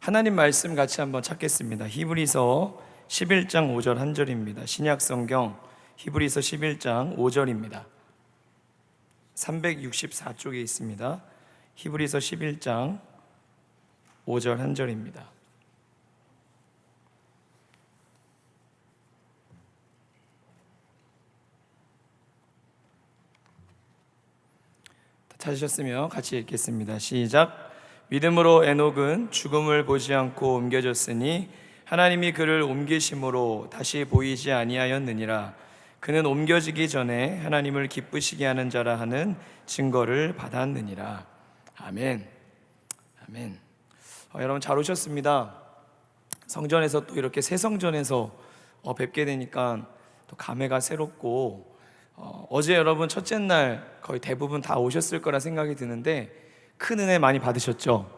하나님 말씀 같이 한번 찾겠습니다. 히브리서 11장 5절 한 절입니다. 신약 성경 히브리서 11장 5절입니다. 364쪽에 있습니다. 히브리서 11장 5절 한 절입니다. 찾으셨으면 같이 읽겠습니다. 시작. 믿음으로 에녹은 죽음을 보지 않고 옮겨졌으니 하나님이 그를 옮기심으로 다시 보이지 아니하였느니라. 그는 옮겨지기 전에 하나님을 기쁘시게 하는 자라 하는 증거를 받았느니라. 아멘. 아멘. 여러분 잘 오셨습니다. 성전에서 또 이렇게 새 성전에서 뵙게 되니까 또 감회가 새롭고, 어제 여러분 첫째 날 거의 대부분 다 오셨을 거라 생각이 드는데 큰 은혜 많이 받으셨죠?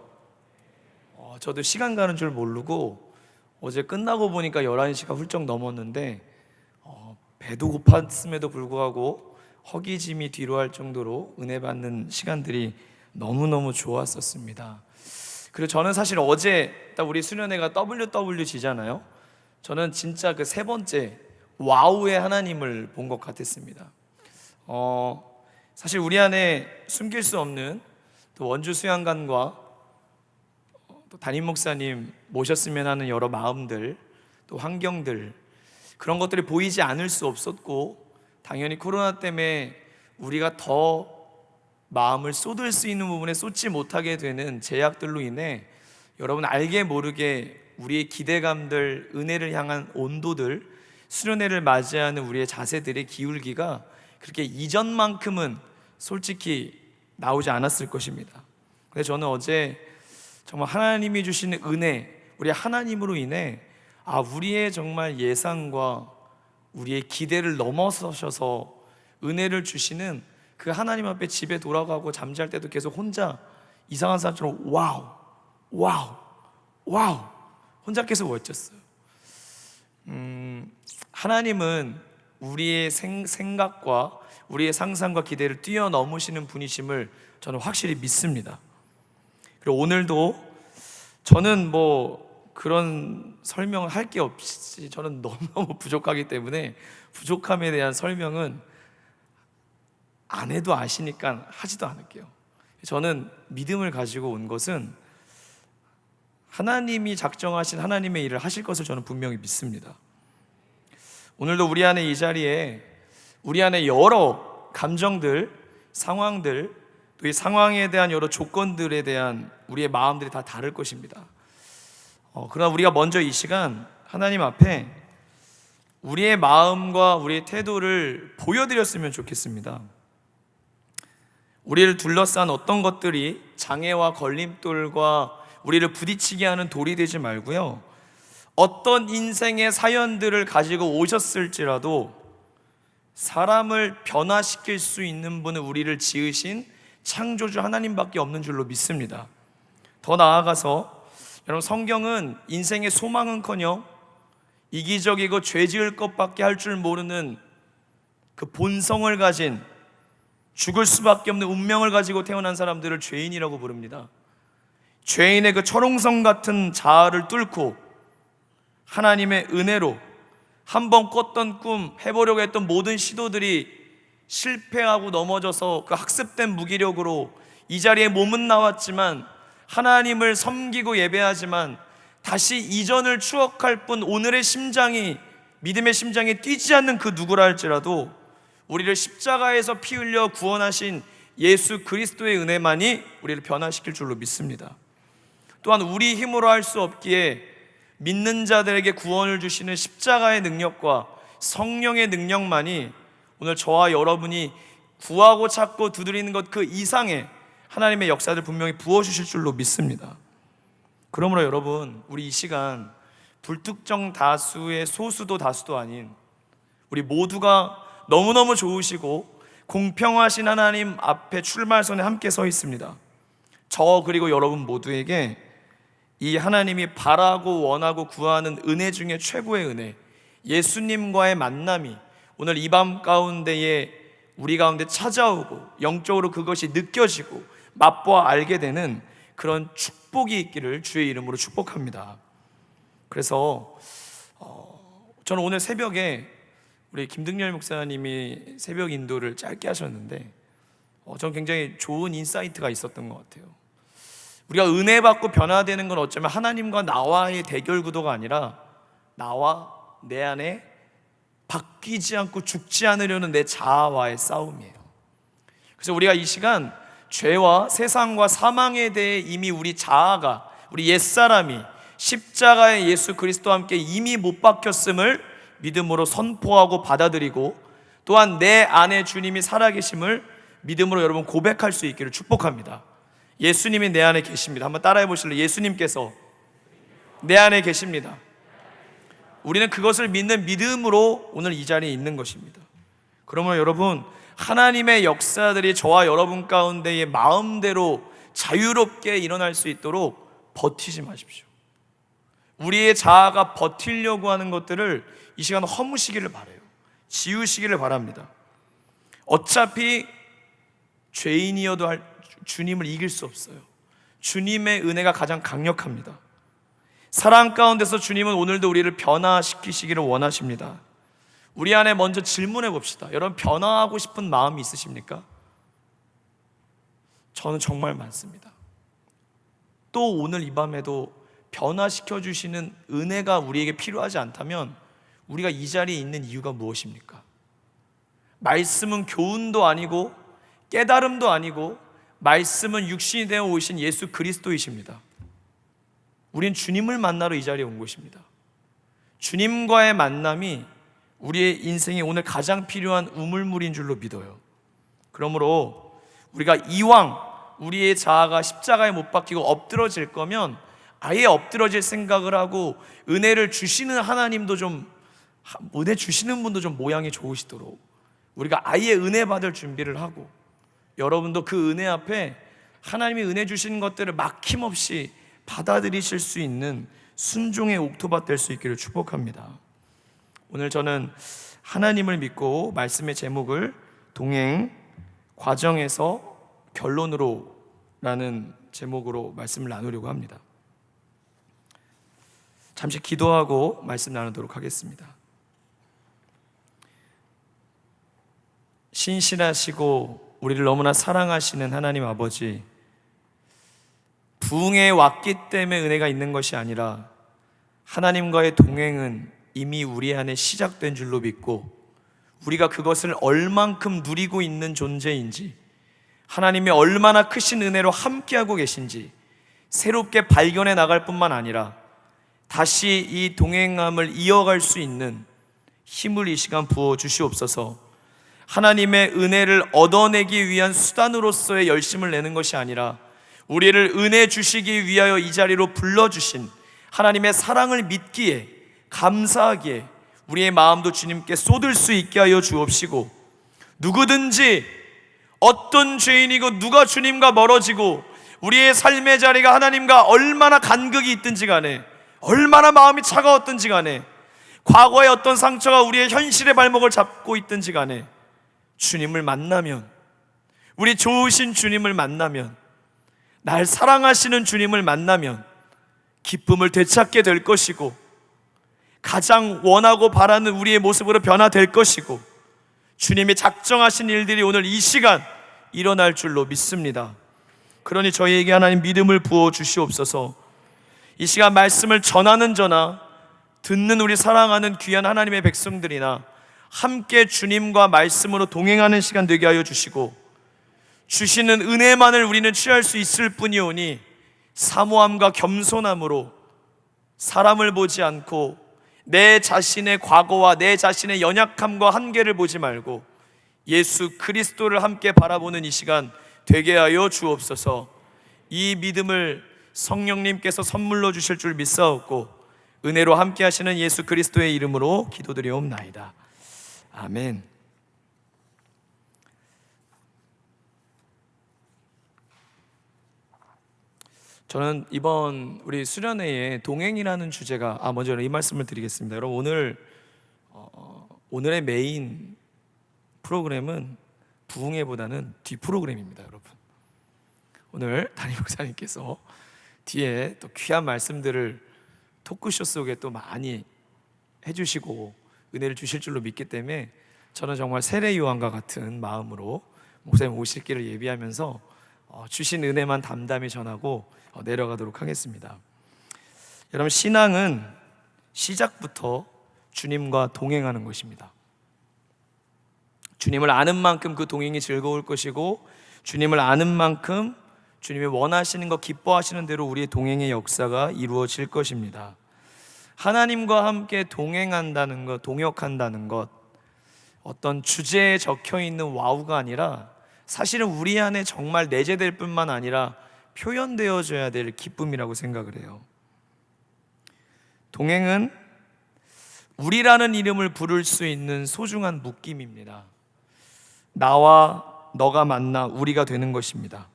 저도 시간 가는 줄 모르고 어제 끝나고 보니까 11시가 훌쩍 넘었는데 배도 고팠음에도 불구하고 허기짐이 뒤로 할 정도로 은혜 받는 시간들이 너무너무 좋았었습니다. 그리고 저는 사실 어제 딱 우리 수련회가 WWG잖아요. 저는 진짜 그 세 번째 와우의 하나님을 본 것 같았습니다. 사실 우리 안에 숨길 수 없는 또 원주 수양관과 또 담임 목사님 모셨으면 하는 여러 마음들, 또 환경들, 그런 것들이 보이지 않을 수 없었고, 당연히 코로나 때문에 우리가 더 마음을 쏟을 수 있는 부분에 쏟지 못하게 되는 제약들로 인해 여러분 알게 모르게 우리의 기대감들, 은혜를 향한 온도들, 수련회를 맞이하는 우리의 자세들의 기울기가 그렇게 이전만큼은 솔직히 나오지 않았을 것입니다. 근데 저는 어제 정말 하나님이 주시는 은혜, 우리 하나님으로 인해 우리의 정말 예상과 우리의 기대를 넘어서셔서 은혜를 주시는 그 하나님 앞에 집에 돌아가고 잠잘 때도 계속 혼자 이상한 사람처럼 와우, 와우, 와우 혼자 계속 외쳤어요. 하나님은 우리의 생각과 우리의 상상과 기대를 뛰어넘으시는 분이심을 저는 확실히 믿습니다. 그리고 오늘도 저는 그런 설명을 할 게 없이 저는 너무너무 부족하기 때문에 부족함에 대한 설명은 안 해도 아시니까 하지도 않을게요. 저는 믿음을 가지고 온 것은 하나님이 작정하신 하나님의 일을 하실 것을 저는 분명히 믿습니다. 오늘도 우리 안에 이 자리에 우리 안에 여러 감정들, 상황들, 또 이 상황에 대한 여러 조건들에 대한 우리의 마음들이 다 다를 것입니다. 그러나 우리가 먼저 이 시간 하나님 앞에 우리의 마음과 우리의 태도를 보여드렸으면 좋겠습니다. 우리를 둘러싼 어떤 것들이 장애와 걸림돌과 우리를 부딪히게 하는 돌이 되지 말고요, 어떤 인생의 사연들을 가지고 오셨을지라도 사람을 변화시킬 수 있는 분은 우리를 지으신 창조주 하나님밖에 없는 줄로 믿습니다. 더 나아가서 여러분, 성경은 인생의 소망은커녕 이기적이고 죄 지을 것밖에 할 줄 모르는 그 본성을 가진, 죽을 수밖에 없는 운명을 가지고 태어난 사람들을 죄인이라고 부릅니다. 죄인의 그 철옹성 같은 자아를 뚫고 하나님의 은혜로 한번 꿨던 꿈, 해보려고 했던 모든 시도들이 실패하고 넘어져서 그 학습된 무기력으로 이 자리에 몸은 나왔지만 하나님을 섬기고 예배하지만 다시 이전을 추억할 뿐 오늘의 심장이, 믿음의 심장이 뛰지 않는 그 누구라 할지라도 우리를 십자가에서 피 흘려 구원하신 예수 그리스도의 은혜만이 우리를 변화시킬 줄로 믿습니다. 또한 우리 힘으로 할 수 없기에 믿는 자들에게 구원을 주시는 십자가의 능력과 성령의 능력만이 오늘 저와 여러분이 구하고 찾고 두드리는 것 그 이상의 하나님의 역사를 분명히 부어주실 줄로 믿습니다. 그러므로 여러분, 우리 이 시간 불특정 다수의 소수도 다수도 아닌 우리 모두가 너무너무 좋으시고 공평하신 하나님 앞에 출발선에 함께 서 있습니다. 저 그리고 여러분 모두에게 이 하나님이 바라고 원하고 구하는 은혜 중에 최고의 은혜, 예수님과의 만남이 오늘 이 밤 가운데에 우리 가운데 찾아오고 영적으로 그것이 느껴지고 맛보아 알게 되는 그런 축복이 있기를 주의 이름으로 축복합니다. 그래서 저는 오늘 새벽에 우리 김등렬 목사님이 새벽 인도를 짧게 하셨는데 저는 굉장히 좋은 인사이트가 있었던 것 같아요. 우리가 은혜 받고 변화되는 건 어쩌면 하나님과 나와의 대결 구도가 아니라 나와 내 안에 바뀌지 않고 죽지 않으려는 내 자아와의 싸움이에요. 그래서 우리가 이 시간 죄와 세상과 사망에 대해 이미 우리 자아가, 우리 옛사람이 십자가의 예수 그리스도와 함께 이미 못 박혔음을 믿음으로 선포하고 받아들이고, 또한 내 안에 주님이 살아계심을 믿음으로 여러분 고백할 수 있기를 축복합니다. 예수님이 내 안에 계십니다. 한번 따라해 보실래요? 예수님께서 내 안에 계십니다. 우리는 그것을 믿는 믿음으로 오늘 이 자리에 있는 것입니다. 그러므로 여러분, 하나님의 역사들이 저와 여러분 가운데에 마음대로 자유롭게 일어날 수 있도록 버티지 마십시오. 우리의 자아가 버티려고 하는 것들을 이 시간 허무시기를 바라요. 지우시기를 바랍니다. 어차피 죄인이어도 주님을 이길 수 없어요. 주님의 은혜가 가장 강력합니다. 사랑 가운데서 주님은 오늘도 우리를 변화시키시기를 원하십니다. 우리 안에 먼저 질문해 봅시다. 여러분, 변화하고 싶은 마음이 있으십니까? 저는 정말 많습니다. 또 오늘 이 밤에도 변화시켜 주시는 은혜가 우리에게 필요하지 않다면 우리가 이 자리에 있는 이유가 무엇입니까? 말씀은 교훈도 아니고 깨달음도 아니고, 말씀은 육신이 되어 오신 예수 그리스도이십니다. 우린 주님을 만나러 이 자리에 온 것입니다. 주님과의 만남이 우리의 인생에 오늘 가장 필요한 우물물인 줄로 믿어요. 그러므로 우리가 이왕 우리의 자아가 십자가에 못 박히고 엎드러질 거면 아예 엎드러질 생각을 하고, 은혜를 주시는 하나님도 좀, 은혜 주시는 분도 좀 모양이 좋으시도록 우리가 아예 은혜 받을 준비를 하고, 여러분도 그 은혜 앞에 하나님이 은혜 주시는 것들을 막힘없이 받아들이실 수 있는 순종의 옥토밭 될 수 있기를 축복합니다. 오늘 저는 하나님을 믿고 말씀의 제목을 동행 과정에서 결론으로 라는 제목으로 말씀을 나누려고 합니다. 잠시 기도하고 말씀 나누도록 하겠습니다. 신실하시고 우리를 너무나 사랑하시는 하나님 아버지, 부흥에 왔기 때문에 은혜가 있는 것이 아니라 하나님과의 동행은 이미 우리 안에 시작된 줄로 믿고, 우리가 그것을 얼만큼 누리고 있는 존재인지, 하나님이 얼마나 크신 은혜로 함께하고 계신지 새롭게 발견해 나갈 뿐만 아니라 다시 이 동행함을 이어갈 수 있는 힘을 이 시간 부어 주시옵소서. 하나님의 은혜를 얻어내기 위한 수단으로서의 열심을 내는 것이 아니라 우리를 은혜 주시기 위하여 이 자리로 불러주신 하나님의 사랑을 믿기에, 감사하기에 우리의 마음도 주님께 쏟을 수 있게 하여 주옵시고, 누구든지 어떤 죄인이고 누가 주님과 멀어지고 우리의 삶의 자리가 하나님과 얼마나 간극이 있든지 간에, 얼마나 마음이 차가웠든지 간에, 과거의 어떤 상처가 우리의 현실의 발목을 잡고 있든지 간에, 주님을 만나면, 우리 좋으신 주님을 만나면, 날 사랑하시는 주님을 만나면 기쁨을 되찾게 될 것이고, 가장 원하고 바라는 우리의 모습으로 변화될 것이고, 주님이 작정하신 일들이 오늘 이 시간 일어날 줄로 믿습니다. 그러니 저희에게 하나님 믿음을 부어 주시옵소서. 이 시간 말씀을 전하는 저나 듣는 우리 사랑하는 귀한 하나님의 백성들이나 함께 주님과 말씀으로 동행하는 시간 되게 하여 주시고, 주시는 은혜만을 우리는 취할 수 있을 뿐이오니 사모함과 겸손함으로 사람을 보지 않고 내 자신의 과거와 내 자신의 연약함과 한계를 보지 말고 예수 그리스도를 함께 바라보는 이 시간 되게 하여 주옵소서. 이 믿음을 성령님께서 선물로 주실 줄 믿사옵고 은혜로 함께 하시는 예수 그리스도의 이름으로 기도드리옵나이다. 아멘. 저는 이번 우리 수련회에 동행이라는 주제가 먼저 이 말씀을 드리겠습니다. 여러분, 오늘의 메인 프로그램은 부흥회보다는 뒷 프로그램입니다. 여러분, 오늘 담임 목사님께서 뒤에 또 귀한 말씀들을 토크쇼 속에 또 많이 해주시고 은혜를 주실 줄로 믿기 때문에 저는 정말 세례 요한과 같은 마음으로 목사님 오실 길을 예비하면서 주신 은혜만 담담히 전하고 내려가도록 하겠습니다. 여러분, 신앙은 시작부터 주님과 동행하는 것입니다. 주님을 아는 만큼 그 동행이 즐거울 것이고, 주님을 아는 만큼 주님이 원하시는 것, 기뻐하시는 대로 우리의 동행의 역사가 이루어질 것입니다. 하나님과 함께 동행한다는 것, 동역한다는 것, 어떤 주제에 적혀있는 와우가 아니라 사실은 우리 안에 정말 내재될 뿐만 아니라 표현되어져야 될 기쁨이라고 생각을 해요. 동행은 우리라는 이름을 부를 수 있는 소중한 묶임입니다. 나와 너가 만나 우리가 되는 것입니다.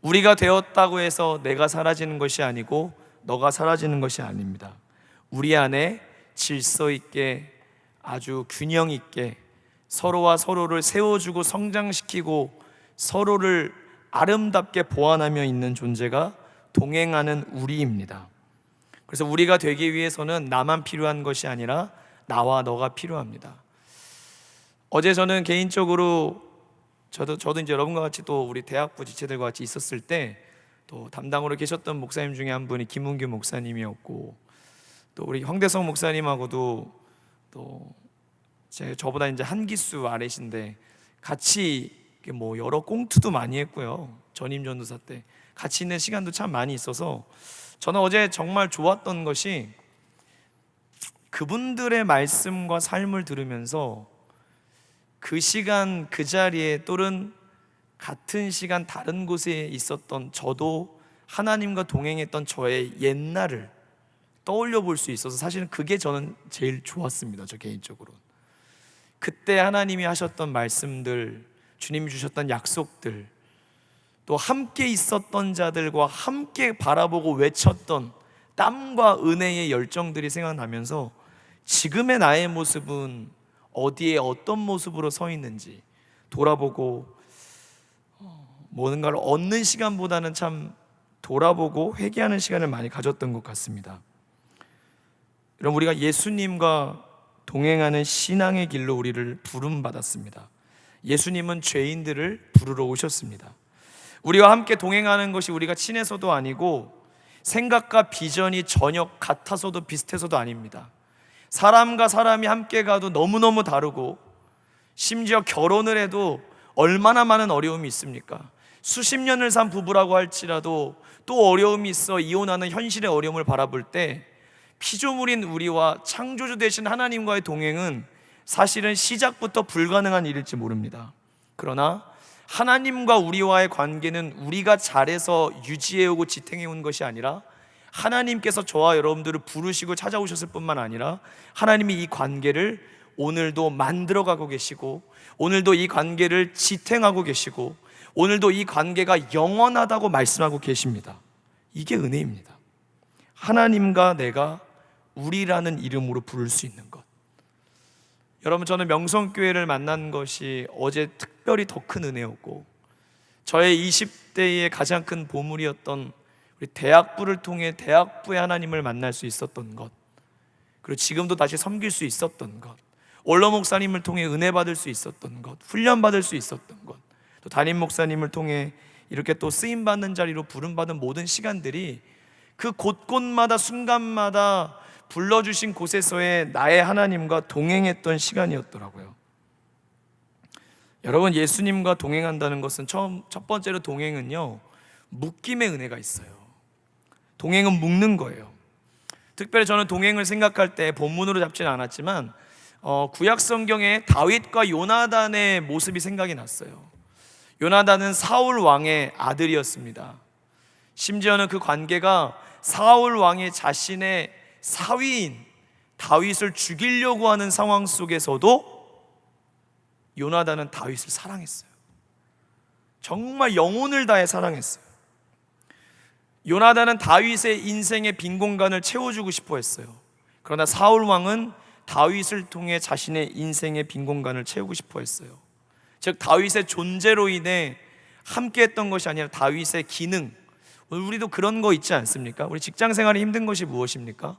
우리가 되었다고 해서 내가 사라지는 것이 아니고 너가 사라지는 것이 아닙니다. 우리 안에 질서 있게, 아주 균형 있게 서로와 서로를 세워주고 성장시키고 서로를 아름답게 보완하며 있는 존재가 동행하는 우리입니다. 그래서 우리가 되기 위해서는 나만 필요한 것이 아니라 나와 너가 필요합니다. 어제 저는 개인적으로 저도 이제 여러분과 같이 또 우리 대학부 지체들과 같이 있었을 때 또 담당으로 계셨던 목사님 중에 한 분이 김은규 목사님이었고, 또 우리 황대성 목사님하고도 또 저보다 이제 한 기수 아래신데 같이 뭐 여러 꽁투도 많이 했고요. 전임 전도사 때 같이 있는 시간도 참 많이 있어서 저는 어제 정말 좋았던 것이 그분들의 말씀과 삶을 들으면서 그 시간 그 자리에 또는 같은 시간 다른 곳에 있었던 저도 하나님과 동행했던 저의 옛날을 떠올려 볼 수 있어서 사실은 그게 저는 제일 좋았습니다. 저 개인적으로 그때 하나님이 하셨던 말씀들, 주님이 주셨던 약속들, 또 함께 있었던 자들과 함께 바라보고 외쳤던 땀과 은혜의 열정들이 생각나면서 지금의 나의 모습은 어디에 어떤 모습으로 서 있는지 돌아보고 뭔가를 얻는 시간보다는 참 돌아보고 회개하는 시간을 많이 가졌던 것 같습니다. 여러분, 우리가 예수님과 동행하는 신앙의 길로 우리를 부름받았습니다. 예수님은 죄인들을 부르러 오셨습니다. 우리와 함께 동행하는 것이 우리가 친해서도 아니고 생각과 비전이 전혀 같아서도 비슷해서도 아닙니다. 사람과 사람이 함께 가도 너무너무 다르고, 심지어 결혼을 해도 얼마나 많은 어려움이 있습니까? 수십 년을 산 부부라고 할지라도 또 어려움이 있어 이혼하는 현실의 어려움을 바라볼 때 피조물인 우리와 창조주 되신 하나님과의 동행은 사실은 시작부터 불가능한 일일지 모릅니다. 그러나 하나님과 우리와의 관계는 우리가 잘해서 유지해오고 지탱해온 것이 아니라 하나님께서 저와 여러분들을 부르시고 찾아오셨을 뿐만 아니라 하나님이 이 관계를 오늘도 만들어가고 계시고, 오늘도 이 관계를 지탱하고 계시고, 오늘도 이 관계가 영원하다고 말씀하고 계십니다. 이게 은혜입니다. 하나님과 내가 우리라는 이름으로 부를 수 있는 것. 여러분, 저는 명성교회를 만난 것이 어제 특별히 더 큰 은혜였고, 저의 20대의 가장 큰 보물이었던 우리 대학부를 통해 대학부의 하나님을 만날 수 있었던 것, 그리고 지금도 다시 섬길 수 있었던 것, 원로 목사님을 통해 은혜 받을 수 있었던 것, 훈련 받을 수 있었던 것, 또 담임 목사님을 통해 이렇게 또 쓰임 받는 자리로 부름받은 모든 시간들이 그 곳곳마다 순간마다 불러주신 곳에서의 나의 하나님과 동행했던 시간이었더라고요. 여러분, 예수님과 동행한다는 것은 첫 번째로 동행은요, 묶임의 은혜가 있어요. 동행은 묶는 거예요. 특별히 저는 동행을 생각할 때 본문으로 잡지는 않았지만 구약 성경에 다윗과 요나단의 모습이 생각이 났어요. 요나단은 사울 왕의 아들이었습니다. 심지어는 그 관계가 사울 왕이 자신의 사위인 다윗을 죽이려고 하는 상황 속에서도 요나단은 다윗을 사랑했어요. 정말 영혼을 다해 사랑했어요. 요나단은 다윗의 인생의 빈 공간을 채워주고 싶어 했어요. 그러나 사울 왕은 다윗을 통해 자신의 인생의 빈 공간을 채우고 싶어 했어요. 즉 다윗의 존재로 인해 함께 했던 것이 아니라 다윗의 기능. 우리도 그런 거 있지 않습니까? 우리 직장 생활이 힘든 것이 무엇입니까?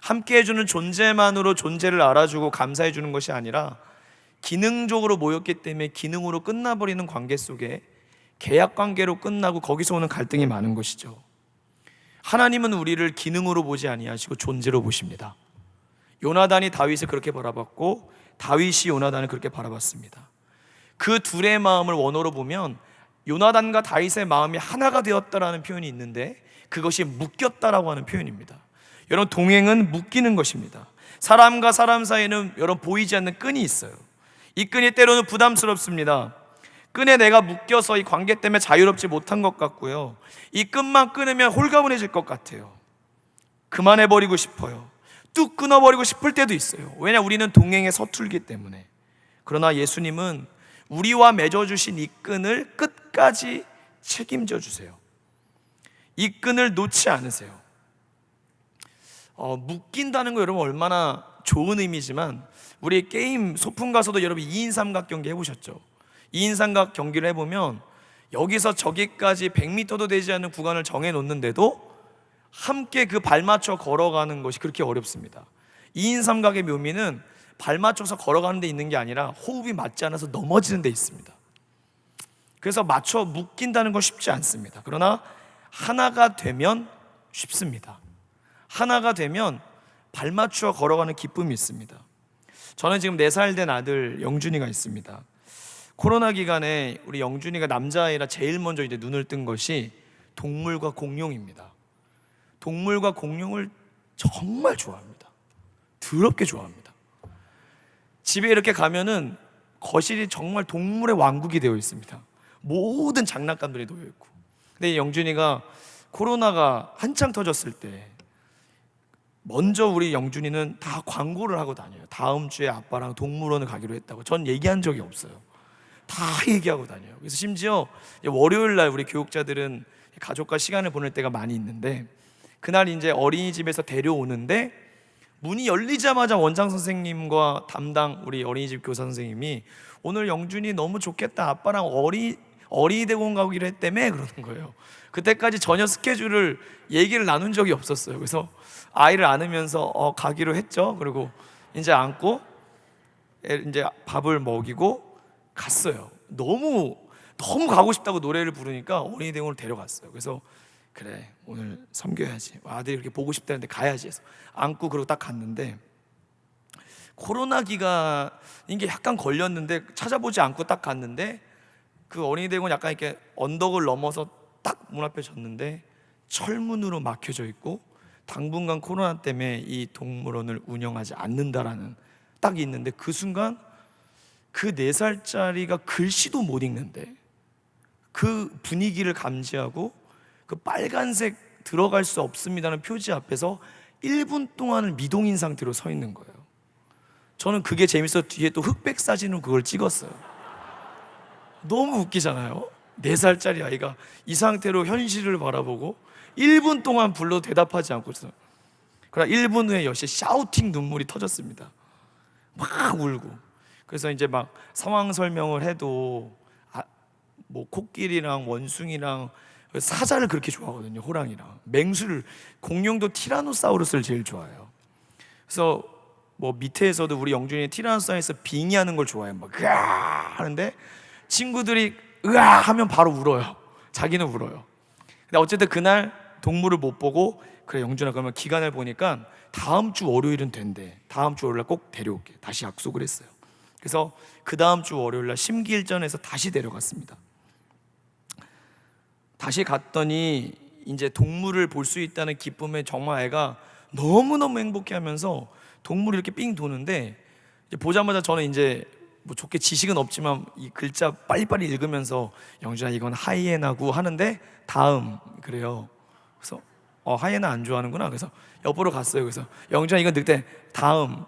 함께 해주는 존재만으로 존재를 알아주고 감사해 주는 것이 아니라 기능적으로 모였기 때문에 기능으로 끝나버리는 관계 속에 계약 관계로 끝나고 거기서 오는 갈등이 많은 것이죠. 하나님은 우리를 기능으로 보지 아니하시고 존재로 보십니다. 요나단이 다윗을 그렇게 바라봤고 다윗이 요나단을 그렇게 바라봤습니다. 그 둘의 마음을 원어로 보면 요나단과 다윗의 마음이 하나가 되었다라는 표현이 있는데 그것이 묶였다라고 하는 표현입니다. 여러분, 동행은 묶이는 것입니다. 사람과 사람 사이에는 여러분 보이지 않는 끈이 있어요. 이 끈이 때로는 부담스럽습니다. 끈에 내가 묶여서 이 관계 때문에 자유롭지 못한 것 같고요, 이 끈만 끊으면 홀가분해질 것 같아요. 그만해버리고 싶어요. 뚝 끊어버리고 싶을 때도 있어요. 왜냐, 우리는 동행에 서툴기 때문에. 그러나 예수님은 우리와 맺어주신 이 끈을 끝까지 책임져 주세요. 이 끈을 놓지 않으세요. 묶인다는 거 여러분 얼마나 좋은 의미지만, 우리 게임 소풍 가서도 여러분 2인 삼각 경기 해보셨죠? 2인 삼각 경기를 해보면 여기서 저기까지 100m도 되지 않는 구간을 정해놓는데도 함께 그 발맞춰 걸어가는 것이 그렇게 어렵습니다. 2인 삼각의 묘미는 발 맞춰서 걸어가는 데 있는 게 아니라 호흡이 맞지 않아서 넘어지는 데 있습니다. 그래서 맞춰 묶인다는 건 쉽지 않습니다. 그러나 하나가 되면 쉽습니다. 하나가 되면 발 맞추어 걸어가는 기쁨이 있습니다. 저는 지금 4살 된 아들 영준이가 있습니다. 코로나 기간에 우리 영준이가 남자아이라 제일 먼저 이제 눈을 뜬 것이 동물과 공룡입니다. 동물과 공룡을 정말 좋아합니다. 더럽게 좋아합니다. 집에 이렇게 가면은 거실이 정말 동물의 왕국이 되어 있습니다. 모든 장난감들이 놓여 있고. 근데 영준이가 코로나가 한창 터졌을 때 먼저 우리 영준이는 다 광고를 하고 다녀요. 다음 주에 아빠랑 동물원을 가기로 했다고. 전 얘기한 적이 없어요. 다 얘기하고 다녀요. 그래서 심지어 월요일 날 우리 교육자들은 가족과 시간을 보낼 때가 많이 있는데, 그날 이제 어린이집에서 데려오는데 문이 열리자마자 원장 선생님과 담당 우리 어린이집 교사 선생님이 오늘 영준이 너무 좋겠다, 아빠랑 어린이 대공원 가기로 했다며, 그러는 거예요. 그때까지 전혀 스케줄을 얘기를 나눈 적이 없었어요. 그래서 아이를 안으면서 가기로 했죠. 그리고 이제 안고 이제 밥을 먹이고 갔어요. 너무 가고 싶다고 노래를 부르니까 어린이 대공원을 데려갔어요. 그래서 그래, 오늘 섬겨야지, 아들이 이렇게 보고 싶다는데 가야지 해서 안고 그러고 딱 갔는데, 코로나 기간인 게 약간 걸렸는데 찾아보지 않고 딱 갔는데 그 어린이 대공원 약간 이렇게 언덕을 넘어서 딱 문 앞에 졌는데 철문으로 막혀져 있고 당분간 코로나 때문에 이 동물원을 운영하지 않는다라는 딱 있는데, 그 순간 그 4살짜리가 글씨도 못 읽는데 그 분위기를 감지하고 그 빨간색 들어갈 수 없습니다는 표지 앞에서 1분 동안을 미동인 상태로 서 있는 거예요. 저는 그게 재밌어서 뒤에 또 흑백 사진으로 그걸 찍었어요. 너무 웃기잖아요. 4살짜리 아이가 이 상태로 현실을 바라보고 1분 동안 불러도 대답하지 않고 있어요. 그러나 1분 후에 역시 샤우팅 눈물이 터졌습니다. 막 울고. 그래서 이제 막 상황 설명을 해도 뭐 코끼리랑 원숭이랑 사자를 그렇게 좋아하거든요. 호랑이랑 맹수를, 공룡도 티라노사우루스를 제일 좋아해요. 그래서 뭐 밑에서도 우리 영준이 티라노사우루스 빙의하는 걸 좋아해요. 막 으아 하는데 친구들이 으아 하면 바로 울어요. 자기는 울어요. 근데 어쨌든 그날 동물을 못 보고, 그래 영준아 그러면 기간을 보니까 다음 주 월요일은 된대. 다음 주 월요일 날 꼭 데려올게. 다시 약속을 했어요. 그래서 그 다음 주 월요일 날 심기일전에서 다시 데려갔습니다. 다시 갔더니 이제 동물을 볼 수 있다는 기쁨에 정말 애가 너무너무 행복해하면서 동물이 이렇게 삥 도는데, 이제 보자마자 저는 이제 뭐 좋게 지식은 없지만 이 글자 빨리빨리 읽으면서 영준아 이건 하이에나고 하는데 다음 그래요. 그래서 하이에나 안 좋아하는구나. 그래서 옆으로 갔어요. 그래서 영준아 이건 늑대 다음.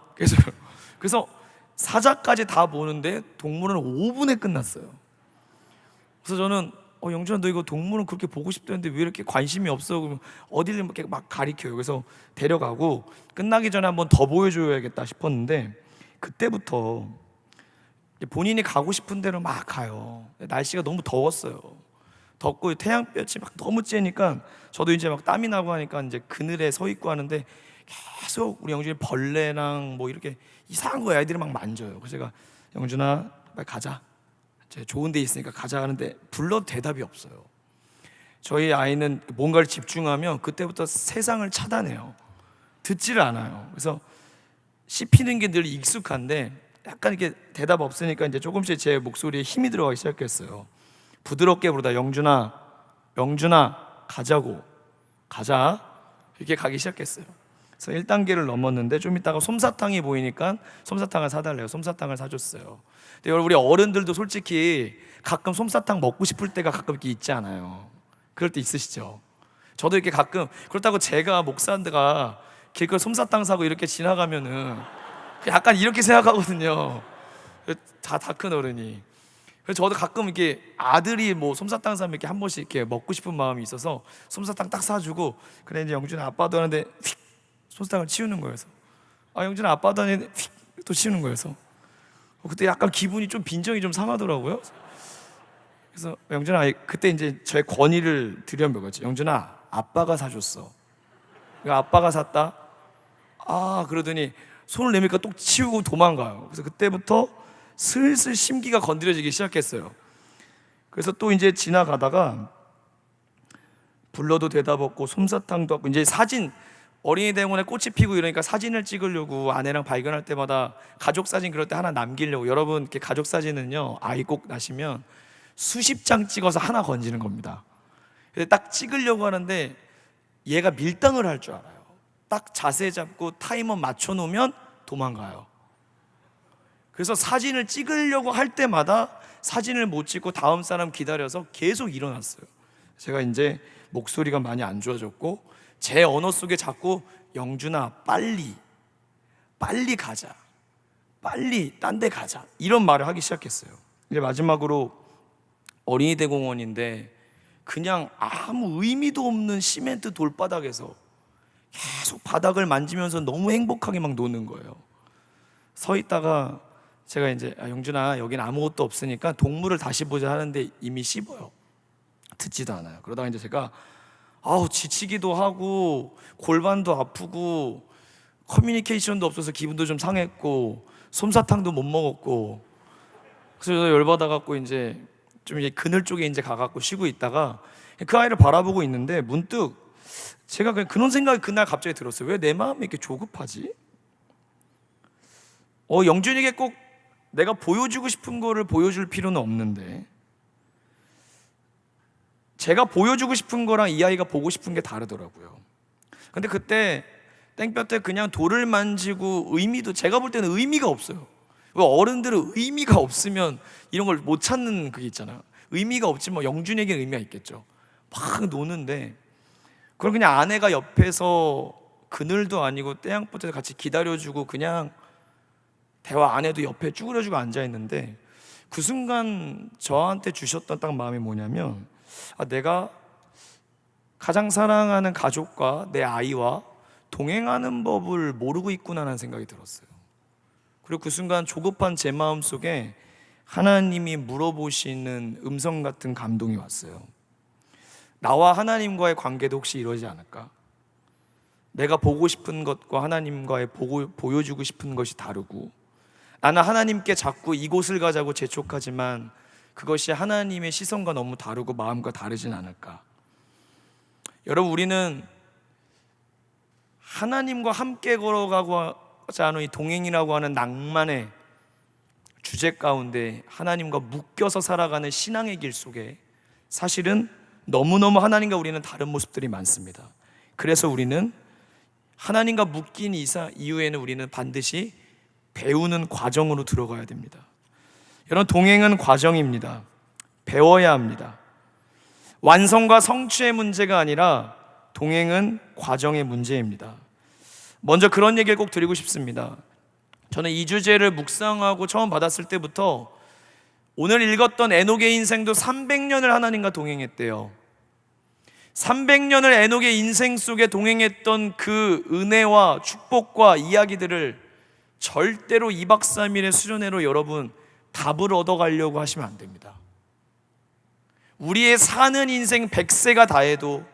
그래서 사자까지 다 보는데 동물은 5분에 끝났어요. 그래서 저는 영준아 너 이거 동물은 그렇게 보고 싶다는데 왜 이렇게 관심이 없어? 그러면 어디를 이렇게 막 가리켜요. 그래서 데려가고 끝나기 전에 한번 더 보여줘야겠다 싶었는데, 그때부터 본인이 가고 싶은 대로 막 가요. 날씨가 너무 더웠어요. 덥고 태양볕이 막 너무 쬐니까 저도 이제 막 땀이 나고 하니까 이제 그늘에 서 있고 하는데 계속 우리 영준이 벌레랑 뭐 이렇게 이상한 거 애들이 막 만져요. 그래서 제가 영준아 빨리 가자. 이제 좋은 데 있으니까 가자 하는데 불러도 대답이 없어요. 저희 아이는 뭔가를 집중하면 그때부터 세상을 차단해요. 듣지를 않아요. 그래서 씹히는 게 늘 익숙한데 약간 이렇게 대답 없으니까 이제 조금씩 제 목소리에 힘이 들어가기 시작했어요. 부드럽게 부르다 영준아, 영준아 가자고, 가자 이렇게 가기 시작했어요. 그래서 1단계를 넘었는데 좀 있다가 솜사탕이 보이니까 솜사탕을 사달래요. 솜사탕을 사줬어요. 근데 여러분 우리 어른들도 솔직히 가끔 솜사탕 먹고 싶을 때가 가끔 이렇게 있지 않아요? 그럴 때 있으시죠? 저도 이렇게 가끔 그렇다고 제가 목사인데가 길거리 솜사탕 사고 이렇게 지나가면은 약간 이렇게 생각하거든요. 다 큰 어른이. 그래서 저도 가끔 이렇게 아들이 뭐 솜사탕 사면 이렇게 한 번씩 이렇게 먹고 싶은 마음이 있어서 솜사탕 딱 사주고 그래 이제 영준아 아빠도 하는데 휙 솜사탕을 치우는 거여서 아 영준아 아빠도 하는데 휙 또 치우는 거여서 그때 약간 기분이 좀 빈정이 좀 상하더라고요. 그래서 영준아 그때 이제 저의 권위를 들여온 거죠. 영준아 아빠가 사줬어. 아빠가 샀다. 아 그러더니 손을 내밀까 또 치우고 도망가요. 그래서 그때부터 슬슬 심기가 건드려지기 시작했어요. 그래서 또 이제 지나가다가 불러도 대답 없고 솜사탕도 없고 이제 사진 어린이 대공원에 꽃이 피고 이러니까 사진을 찍으려고 아내랑 발견할 때마다 가족 사진 그럴 때 하나 남기려고 여러분 이렇게 가족 사진은요 아이 꼭 나시면 수십 장 찍어서 하나 건지는 겁니다. 근데 딱 찍으려고 하는데 얘가 밀당을 할 줄 알아요. 딱 자세 잡고 타이머 맞춰 놓으면 도망가요. 그래서 사진을 찍으려고 할 때마다 사진을 못 찍고 다음 사람 기다려서 계속 일어났어요. 제가 이제 목소리가 많이 안 좋아졌고 제 언어 속에 자꾸 영준아 빨리 가자, 빨리 딴 데 가자 이런 말을 하기 시작했어요. 이제 마지막으로 어린이 대공원인데 그냥 아무 의미도 없는 시멘트 돌바닥에서 계속 바닥을 만지면서 너무 행복하게 막 노는 거예요. 서 있다가 제가 이제 영준아 여긴 아무것도 없으니까 동물을 다시 보자 하는데 이미 씹어요. 듣지도 않아요. 그러다가 이제 제가 지치기도 하고 골반도 아프고 커뮤니케이션도 없어서 기분도 좀 상했고 솜사탕도 못 먹었고 그래서 열받아 갖고 이제 좀 이제 그늘 쪽에 이제 가갖고 쉬고 있다가 그 아이를 바라보고 있는데 문득 제가 그런 생각이 그날 갑자기 들었어요. 왜 내 마음이 이렇게 조급하지? 영준이에게 꼭 내가 보여주고 싶은 거를 보여줄 필요는 없는데 제가 보여주고 싶은 거랑 이 아이가 보고 싶은 게 다르더라고요. 근데 그때 땡볕에 그냥 돌을 만지고 제가 볼 때는 의미가 없어요. 왜 어른들은 의미가 없으면 이런 걸 못 찾는 그게 있잖아요. 의미가 없지만 영준에게 의미가 있겠죠. 막 노는데 그걸 그냥 아내가 옆에서 그늘도 아니고 태양볕에서 같이 기다려주고 그냥 대화 안 해도 옆에 쭈그려주고 앉아있는데 그 순간 저한테 주셨던 딱 마음이 뭐냐면 내가 가장 사랑하는 가족과 내 아이와 동행하는 법을 모르고 있구나라는 생각이 들었어요. 그리고 그 순간 조급한 제 마음 속에 하나님이 물어보시는 음성 같은 감동이 왔어요. 나와 하나님과의 관계도 혹시 이러지 않을까? 내가 보고 싶은 것과 하나님과의 보여주고 싶은 것이 다르고 나는 하나님께 자꾸 이곳을 가자고 재촉하지만 그것이 하나님의 시선과 너무 다르고 마음과 다르진 않을까? 여러분 우리는 하나님과 함께 걸어가고자 하는 이 동행이라고 하는 낭만의 주제 가운데 하나님과 묶여서 살아가는 신앙의 길 속에 사실은 너무너무 하나님과 우리는 다른 모습들이 많습니다. 그래서 우리는 하나님과 묶인 이후에는 우리는 반드시 배우는 과정으로 들어가야 됩니다. 여러분 동행은 과정입니다. 배워야 합니다. 완성과 성취의 문제가 아니라 동행은 과정의 문제입니다. 먼저 그런 얘기를 꼭 드리고 싶습니다. 저는 이 주제를 묵상하고 처음 받았을 때부터 오늘 읽었던 에녹의 인생도 300년을 하나님과 동행했대요. 300년을 에녹의 인생 속에 동행했던 그 은혜와 축복과 이야기들을 절대로 2박 3일의 수련회로 여러분 답을 얻어가려고 하시면 안 됩니다. 우리의 사는 인생 100세가 다해도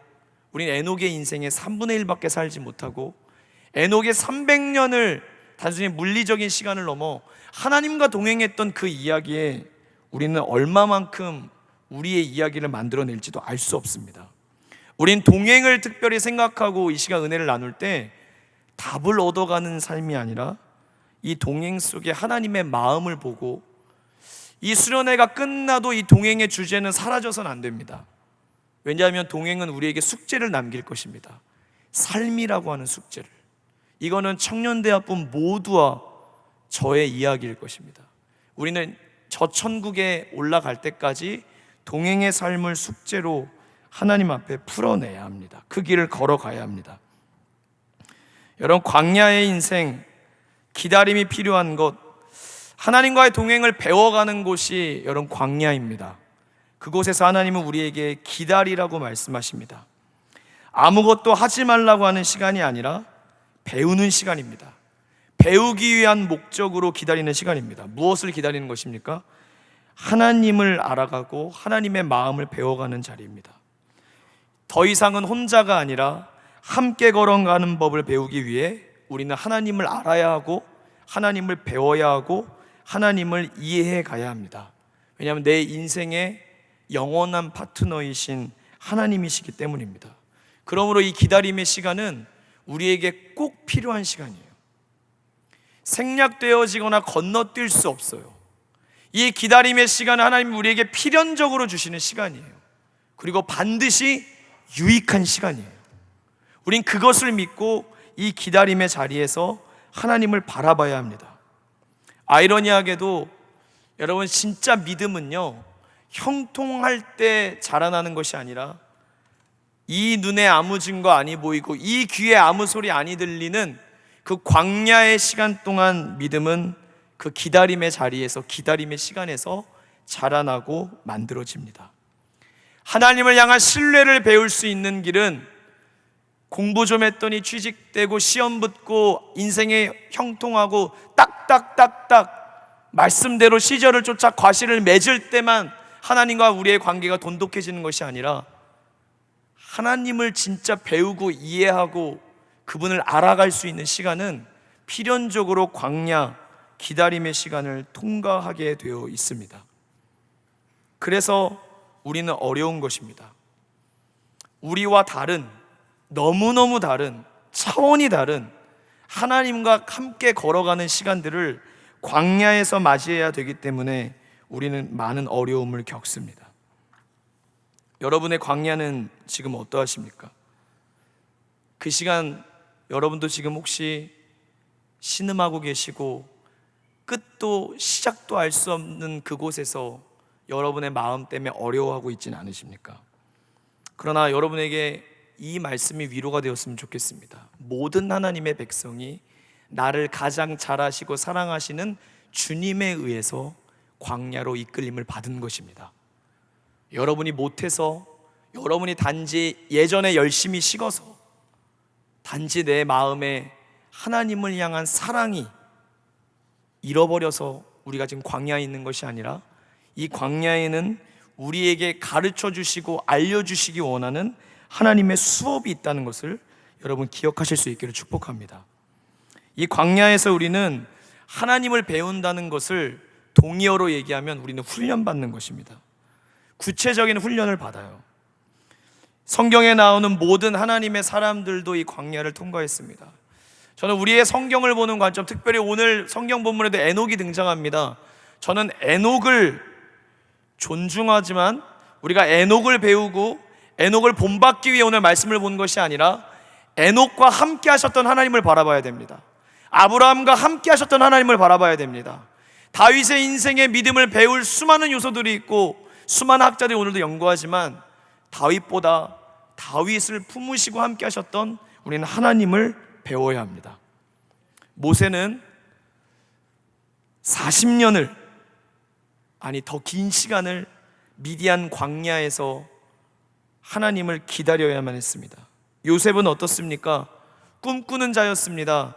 우린 에녹의 인생의 3분의 1밖에 살지 못하고, 에녹의 300년을 단순히 물리적인 시간을 넘어 하나님과 동행했던 그 이야기에 우리는 얼마만큼 우리의 이야기를 만들어낼지도 알 수 없습니다. 우린 동행을 특별히 생각하고 이 시간 은혜를 나눌 때 답을 얻어가는 삶이 아니라 이 동행 속에 하나님의 마음을 보고, 이 수련회가 끝나도 이 동행의 주제는 사라져서는 안 됩니다. 왜냐하면 동행은 우리에게 숙제를 남길 것입니다. 삶이라고 하는 숙제를. 이거는 청년대학분 모두와 저의 이야기일 것입니다. 우리는 저 천국에 올라갈 때까지 동행의 삶을 숙제로 하나님 앞에 풀어내야 합니다. 그 길을 걸어가야 합니다. 여러분, 광야의 인생, 기다림이 필요한 것, 하나님과의 동행을 배워가는 곳이 여러분 광야입니다. 그곳에서 하나님은 우리에게 기다리라고 말씀하십니다. 아무것도 하지 말라고 하는 시간이 아니라 배우는 시간입니다. 배우기 위한 목적으로 기다리는 시간입니다. 무엇을 기다리는 것입니까? 하나님을 알아가고 하나님의 마음을 배워가는 자리입니다. 더 이상은 혼자가 아니라 함께 걸어가는 법을 배우기 위해 우리는 하나님을 알아야 하고 하나님을 배워야 하고 하나님을 이해해 가야 합니다. 왜냐하면 내 인생의 영원한 파트너이신 하나님이시기 때문입니다. 그러므로 이 기다림의 시간은 우리에게 꼭 필요한 시간이에요. 생략되어지거나 건너뛸 수 없어요. 이 기다림의 시간은 하나님이 우리에게 필연적으로 주시는 시간이에요. 그리고 반드시 유익한 시간이에요. 우린 그것을 믿고 이 기다림의 자리에서 하나님을 바라봐야 합니다. 아이러니하게도 여러분, 진짜 믿음은요, 형통할 때 자라나는 것이 아니라 이 눈에 아무 증거 아니 보이고 이 귀에 아무 소리 아니 들리는 그 광야의 시간 동안 믿음은 그 기다림의 자리에서, 기다림의 시간에서 자라나고 만들어집니다. 하나님을 향한 신뢰를 배울 수 있는 길은 공부 좀 했더니 취직되고 시험 붙고 인생에 형통하고 딱딱딱딱 말씀대로 시절을 쫓아 과실을 맺을 때만 하나님과 우리의 관계가 돈독해지는 것이 아니라 하나님을 진짜 배우고 이해하고 그분을 알아갈 수 있는 시간은 필연적으로 광야, 기다림의 시간을 통과하게 되어 있습니다. 그래서 우리는 어려운 것입니다. 우리와 다른, 너무너무 다른, 차원이 다른 하나님과 함께 걸어가는 시간들을 광야에서 맞이해야 되기 때문에 우리는 많은 어려움을 겪습니다. 여러분의 광야는 지금 어떠하십니까? 그 시간 여러분도 지금 혹시 신음하고 계시고 끝도 시작도 알 수 없는 그곳에서 여러분의 마음 때문에 어려워하고 있지는 않으십니까? 그러나 여러분에게 이 말씀이 위로가 되었으면 좋겠습니다. 모든 하나님의 백성이 나를 가장 잘 아시고 사랑하시는 주님에 의해서 광야로 이끌림을 받은 것입니다. 여러분이 못해서, 여러분이 단지 예전에 열심히 식어서, 단지 내 마음에 하나님을 향한 사랑이 잃어버려서 우리가 지금 광야에 있는 것이 아니라 이 광야에는 우리에게 가르쳐 주시고 알려주시기 원하는 하나님의 수업이 있다는 것을 여러분 기억하실 수 있기를 축복합니다. 이 광야에서 우리는 하나님을 배운다는 것을 동의어로 얘기하면 우리는 훈련받는 것입니다. 구체적인 훈련을 받아요. 성경에 나오는 모든 하나님의 사람들도 이 광야를 통과했습니다. 저는 우리의 성경을 보는 관점, 특별히 오늘 성경 본문에도 에녹이 등장합니다. 저는 에녹을 존중하지만 우리가 에녹을 배우고 에녹을 본받기 위해 오늘 말씀을 본 것이 아니라 에녹과 함께 하셨던 하나님을 바라봐야 됩니다. 아브라함과 함께 하셨던 하나님을 바라봐야 됩니다. 다윗의 인생의 믿음을 배울 수많은 요소들이 있고 수많은 학자들이 오늘도 연구하지만 다윗보다 다윗을 품으시고 함께 하셨던 우리는 하나님을 배워야 합니다. 모세는 40년을, 아니 더 긴 시간을 미디안 광야에서 하나님을 기다려야만 했습니다. 요셉은 어떻습니까? 꿈꾸는 자였습니다.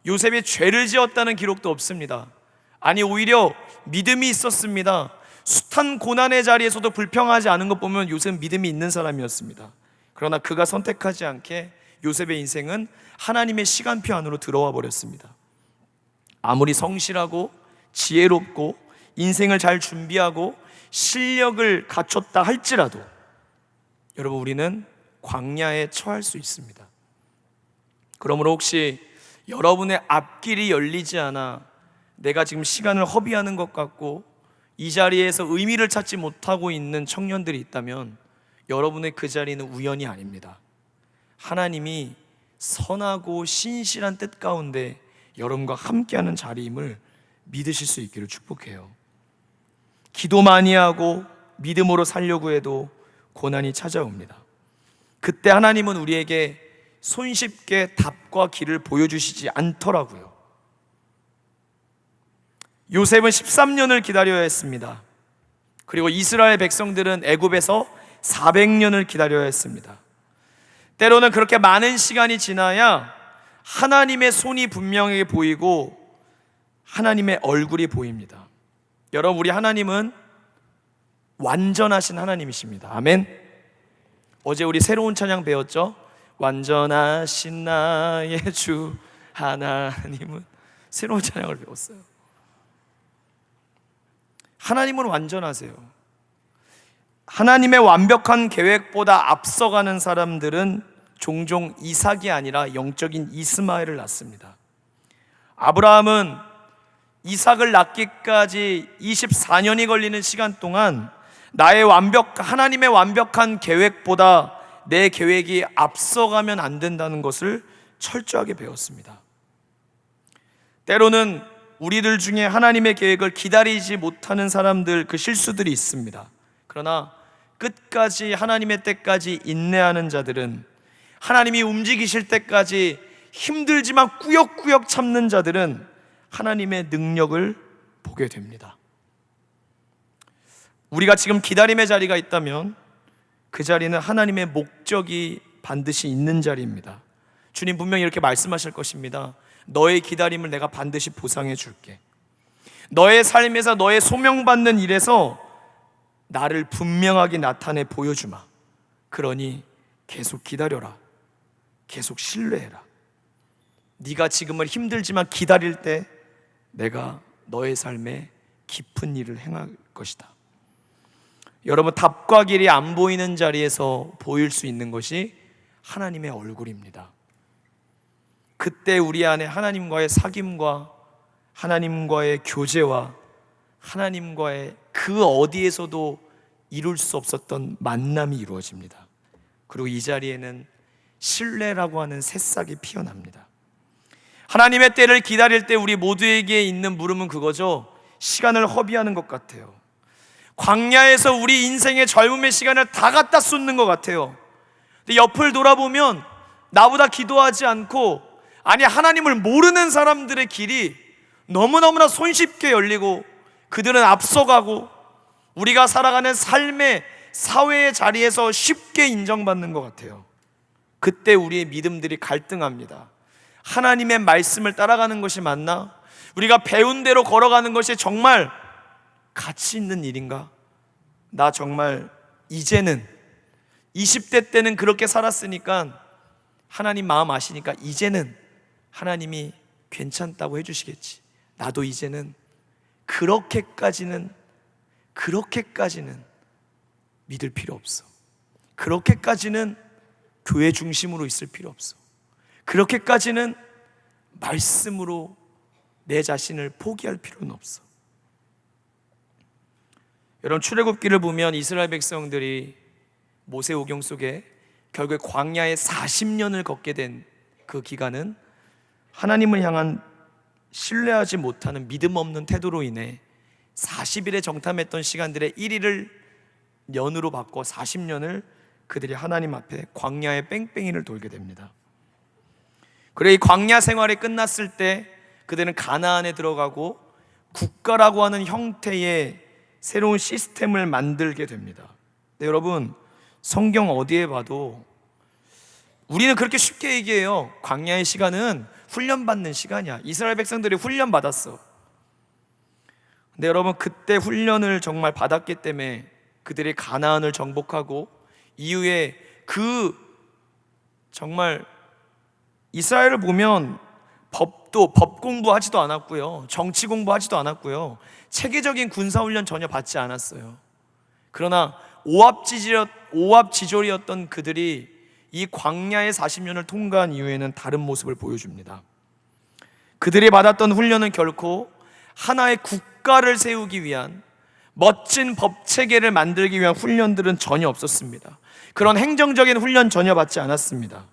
요셉이 죄를 지었다는 기록도 없습니다. 아니, 오히려 믿음이 있었습니다. 숱한 고난의 자리에서도 불평하지 않은 것 보면 요셉은 믿음이 있는 사람이었습니다. 그러나 그가 선택하지 않게 요셉의 인생은 하나님의 시간표 안으로 들어와 버렸습니다. 아무리 성실하고 지혜롭고 인생을 잘 준비하고 실력을 갖췄다 할지라도 여러분, 우리는 광야에 처할 수 있습니다. 그러므로 혹시 여러분의 앞길이 열리지 않아 내가 지금 시간을 허비하는 것 같고 이 자리에서 의미를 찾지 못하고 있는 청년들이 있다면 여러분의 그 자리는 우연이 아닙니다. 하나님이 선하고 신실한 뜻 가운데 여러분과 함께하는 자리임을 믿으실 수 있기를 축복해요. 기도 많이 하고 믿음으로 살려고 해도 고난이 찾아옵니다. 그때 하나님은 우리에게 손쉽게 답과 길을 보여주시지 않더라고요. 요셉은 13년을 기다려야 했습니다. 그리고 이스라엘 백성들은 애굽에서 400년을 기다려야 했습니다. 때로는 그렇게 많은 시간이 지나야 하나님의 손이 분명하게 보이고 하나님의 얼굴이 보입니다. 여러분, 우리 하나님은 완전하신 하나님이십니다. 아멘. 어제 우리 새로운 찬양 배웠죠? 완전하신 나의 주 하나님은. 새로운 찬양을 배웠어요. 하나님은 완전하세요. 하나님의 완벽한 계획보다 앞서가는 사람들은 종종 이삭이 아니라 영적인 이스마엘을 낳습니다. 아브라함은 이삭을 낳기까지 24년이 걸리는 시간 동안 하나님의 완벽한 계획보다 내 계획이 앞서가면 안 된다는 것을 철저하게 배웠습니다. 때로는 우리들 중에 하나님의 계획을 기다리지 못하는 사람들, 그 실수들이 있습니다. 그러나 끝까지 하나님의 때까지 인내하는 자들은, 하나님이 움직이실 때까지 힘들지만 꾸역꾸역 참는 자들은 하나님의 능력을 보게 됩니다. 우리가 지금 기다림의 자리가 있다면 그 자리는 하나님의 목적이 반드시 있는 자리입니다. 주님 분명히 이렇게 말씀하실 것입니다. 너의 기다림을 내가 반드시 보상해 줄게. 너의 삶에서, 너의 소명받는 일에서 나를 분명하게 나타내 보여주마. 그러니 계속 기다려라. 계속 신뢰해라. 네가 지금은 힘들지만 기다릴 때 내가 너의 삶에 깊은 일을 행할 것이다. 여러분, 답과 길이 안 보이는 자리에서 보일 수 있는 것이 하나님의 얼굴입니다. 그때 우리 안에 하나님과의 사귐과 하나님과의 교제와 하나님과의 그 어디에서도 이룰 수 없었던 만남이 이루어집니다. 그리고 이 자리에는 신뢰라고 하는 새싹이 피어납니다. 하나님의 때를 기다릴 때 우리 모두에게 있는 물음은 그거죠. 시간을 허비하는 것 같아요. 광야에서 우리 인생의 젊음의 시간을 다 갖다 쏟는 것 같아요. 근데 옆을 돌아보면 나보다 기도하지 않고, 아니 하나님을 모르는 사람들의 길이 너무너무나 손쉽게 열리고 그들은 앞서가고 우리가 살아가는 삶의 사회의 자리에서 쉽게 인정받는 것 같아요. 그때 우리의 믿음들이 갈등합니다. 하나님의 말씀을 따라가는 것이 맞나? 우리가 배운 대로 걸어가는 것이 정말 가치 있는 일인가? 나 정말 이제는 20대 때는 그렇게 살았으니까 하나님 마음 아시니까 이제는 하나님이 괜찮다고 해주시겠지. 나도 이제는 그렇게까지는 믿을 필요 없어. 그렇게까지는 교회 중심으로 있을 필요 없어. 그렇게까지는 말씀으로 내 자신을 포기할 필요는 없어. 여러분, 출애굽기를 보면 이스라엘 백성들이 모세오경 속에 결국 광야에 40년을 걷게 된 그 기간은 하나님을 향한 신뢰하지 못하는 믿음 없는 태도로 인해 40일에 정탐했던 시간들의 1일을 년으로 바꿔 40년을 그들이 하나님 앞에 광야의 뺑뺑이를 돌게 됩니다. 그래, 이 광야 생활이 끝났을 때 그들은 가나안에 들어가고 국가라고 하는 형태의 새로운 시스템을 만들게 됩니다. 근데 여러분, 성경 어디에 봐도 우리는 그렇게 쉽게 얘기해요. 광야의 시간은 훈련받는 시간이야. 이스라엘 백성들이 훈련받았어. 근데 여러분, 그때 훈련을 정말 받았기 때문에 그들이 가나안을 정복하고 이후에 정말 이스라엘을 보면 법 공부하지도 않았고요, 정치 공부하지도 않았고요, 체계적인 군사훈련 전혀 받지 않았어요. 그러나 오합지졸이었던 그들이 이 광야의 40년을 통과한 이후에는 다른 모습을 보여줍니다. 그들이 받았던 훈련은 결코 하나의 국가를 세우기 위한 멋진 법체계를 만들기 위한 훈련들은 전혀 없었습니다. 그런 행정적인 훈련 전혀 받지 않았습니다.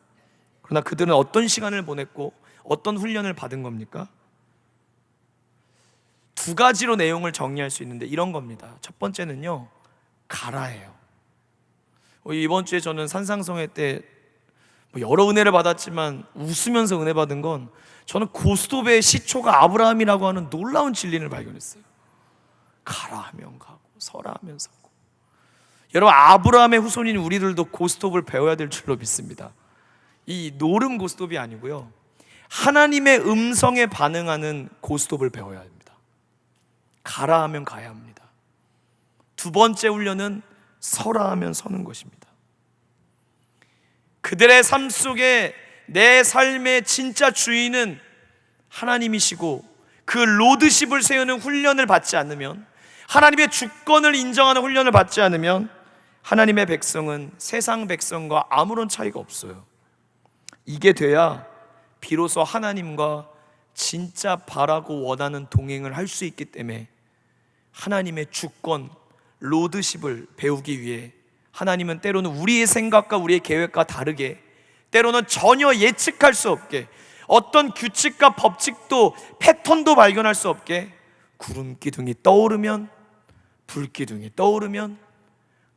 그러나 그들은 어떤 시간을 보냈고 어떤 훈련을 받은 겁니까? 두 가지로 내용을 정리할 수 있는데 이런 겁니다. 첫 번째는요, 가라예요. 이번 주에 저는 산상성회 때 여러 은혜를 받았지만 웃으면서 은혜 받은 건, 저는 고스톱의 시초가 아브라함이라고 하는 놀라운 진리를 발견했어요. 가라 하면 가고 서라 하면 서고. 여러분, 아브라함의 후손인 우리들도 고스톱을 배워야 될 줄로 믿습니다. 이 노름 고스톱이 아니고요, 하나님의 음성에 반응하는 고스톱을 배워야 합니다. 가라 하면 가야 합니다. 두 번째 훈련은 서라 하면 서는 것입니다. 그들의 삶 속에 내 삶의 진짜 주인은 하나님이시고 그 로드십을 세우는 훈련을 받지 않으면, 하나님의 주권을 인정하는 훈련을 받지 않으면 하나님의 백성은 세상 백성과 아무런 차이가 없어요. 이게 돼야 비로소 하나님과 진짜 바라고 원하는 동행을 할 수 있기 때문에, 하나님의 주권, 로드십을 배우기 위해 하나님은 때로는 우리의 생각과 우리의 계획과 다르게, 때로는 전혀 예측할 수 없게, 어떤 규칙과 법칙도 패턴도 발견할 수 없게 구름 기둥이 떠오르면, 불 기둥이 떠오르면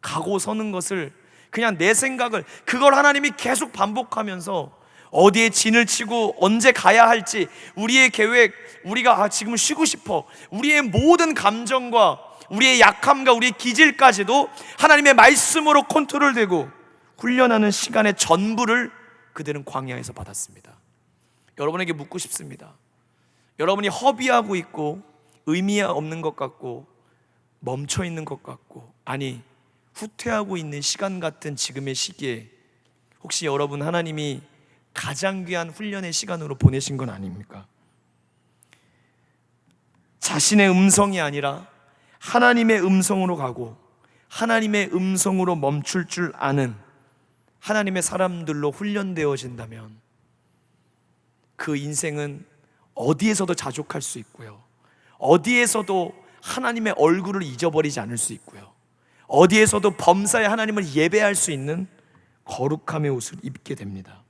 가고 서는 것을, 그냥 내 생각을, 그걸 하나님이 계속 반복하면서 어디에 진을 치고 언제 가야 할지, 우리의 계획, 우리가 지금 쉬고 싶어, 우리의 모든 감정과 우리의 약함과 우리의 기질까지도 하나님의 말씀으로 컨트롤되고 훈련하는 시간의 전부를 그들은 광야에서 받았습니다. 여러분에게 묻고 싶습니다. 여러분이 허비하고 있고 의미 없는 것 같고 멈춰 있는 것 같고, 아니 후퇴하고 있는 시간 같은 지금의 시기에, 혹시 여러분 하나님이 가장 귀한 훈련의 시간으로 보내신 건 아닙니까? 자신의 음성이 아니라 하나님의 음성으로 가고 하나님의 음성으로 멈출 줄 아는 하나님의 사람들로 훈련되어진다면 그 인생은 어디에서도 자족할 수 있고요, 어디에서도 하나님의 얼굴을 잊어버리지 않을 수 있고요, 어디에서도 범사에 하나님을 예배할 수 있는 거룩함의 옷을 입게 됩니다.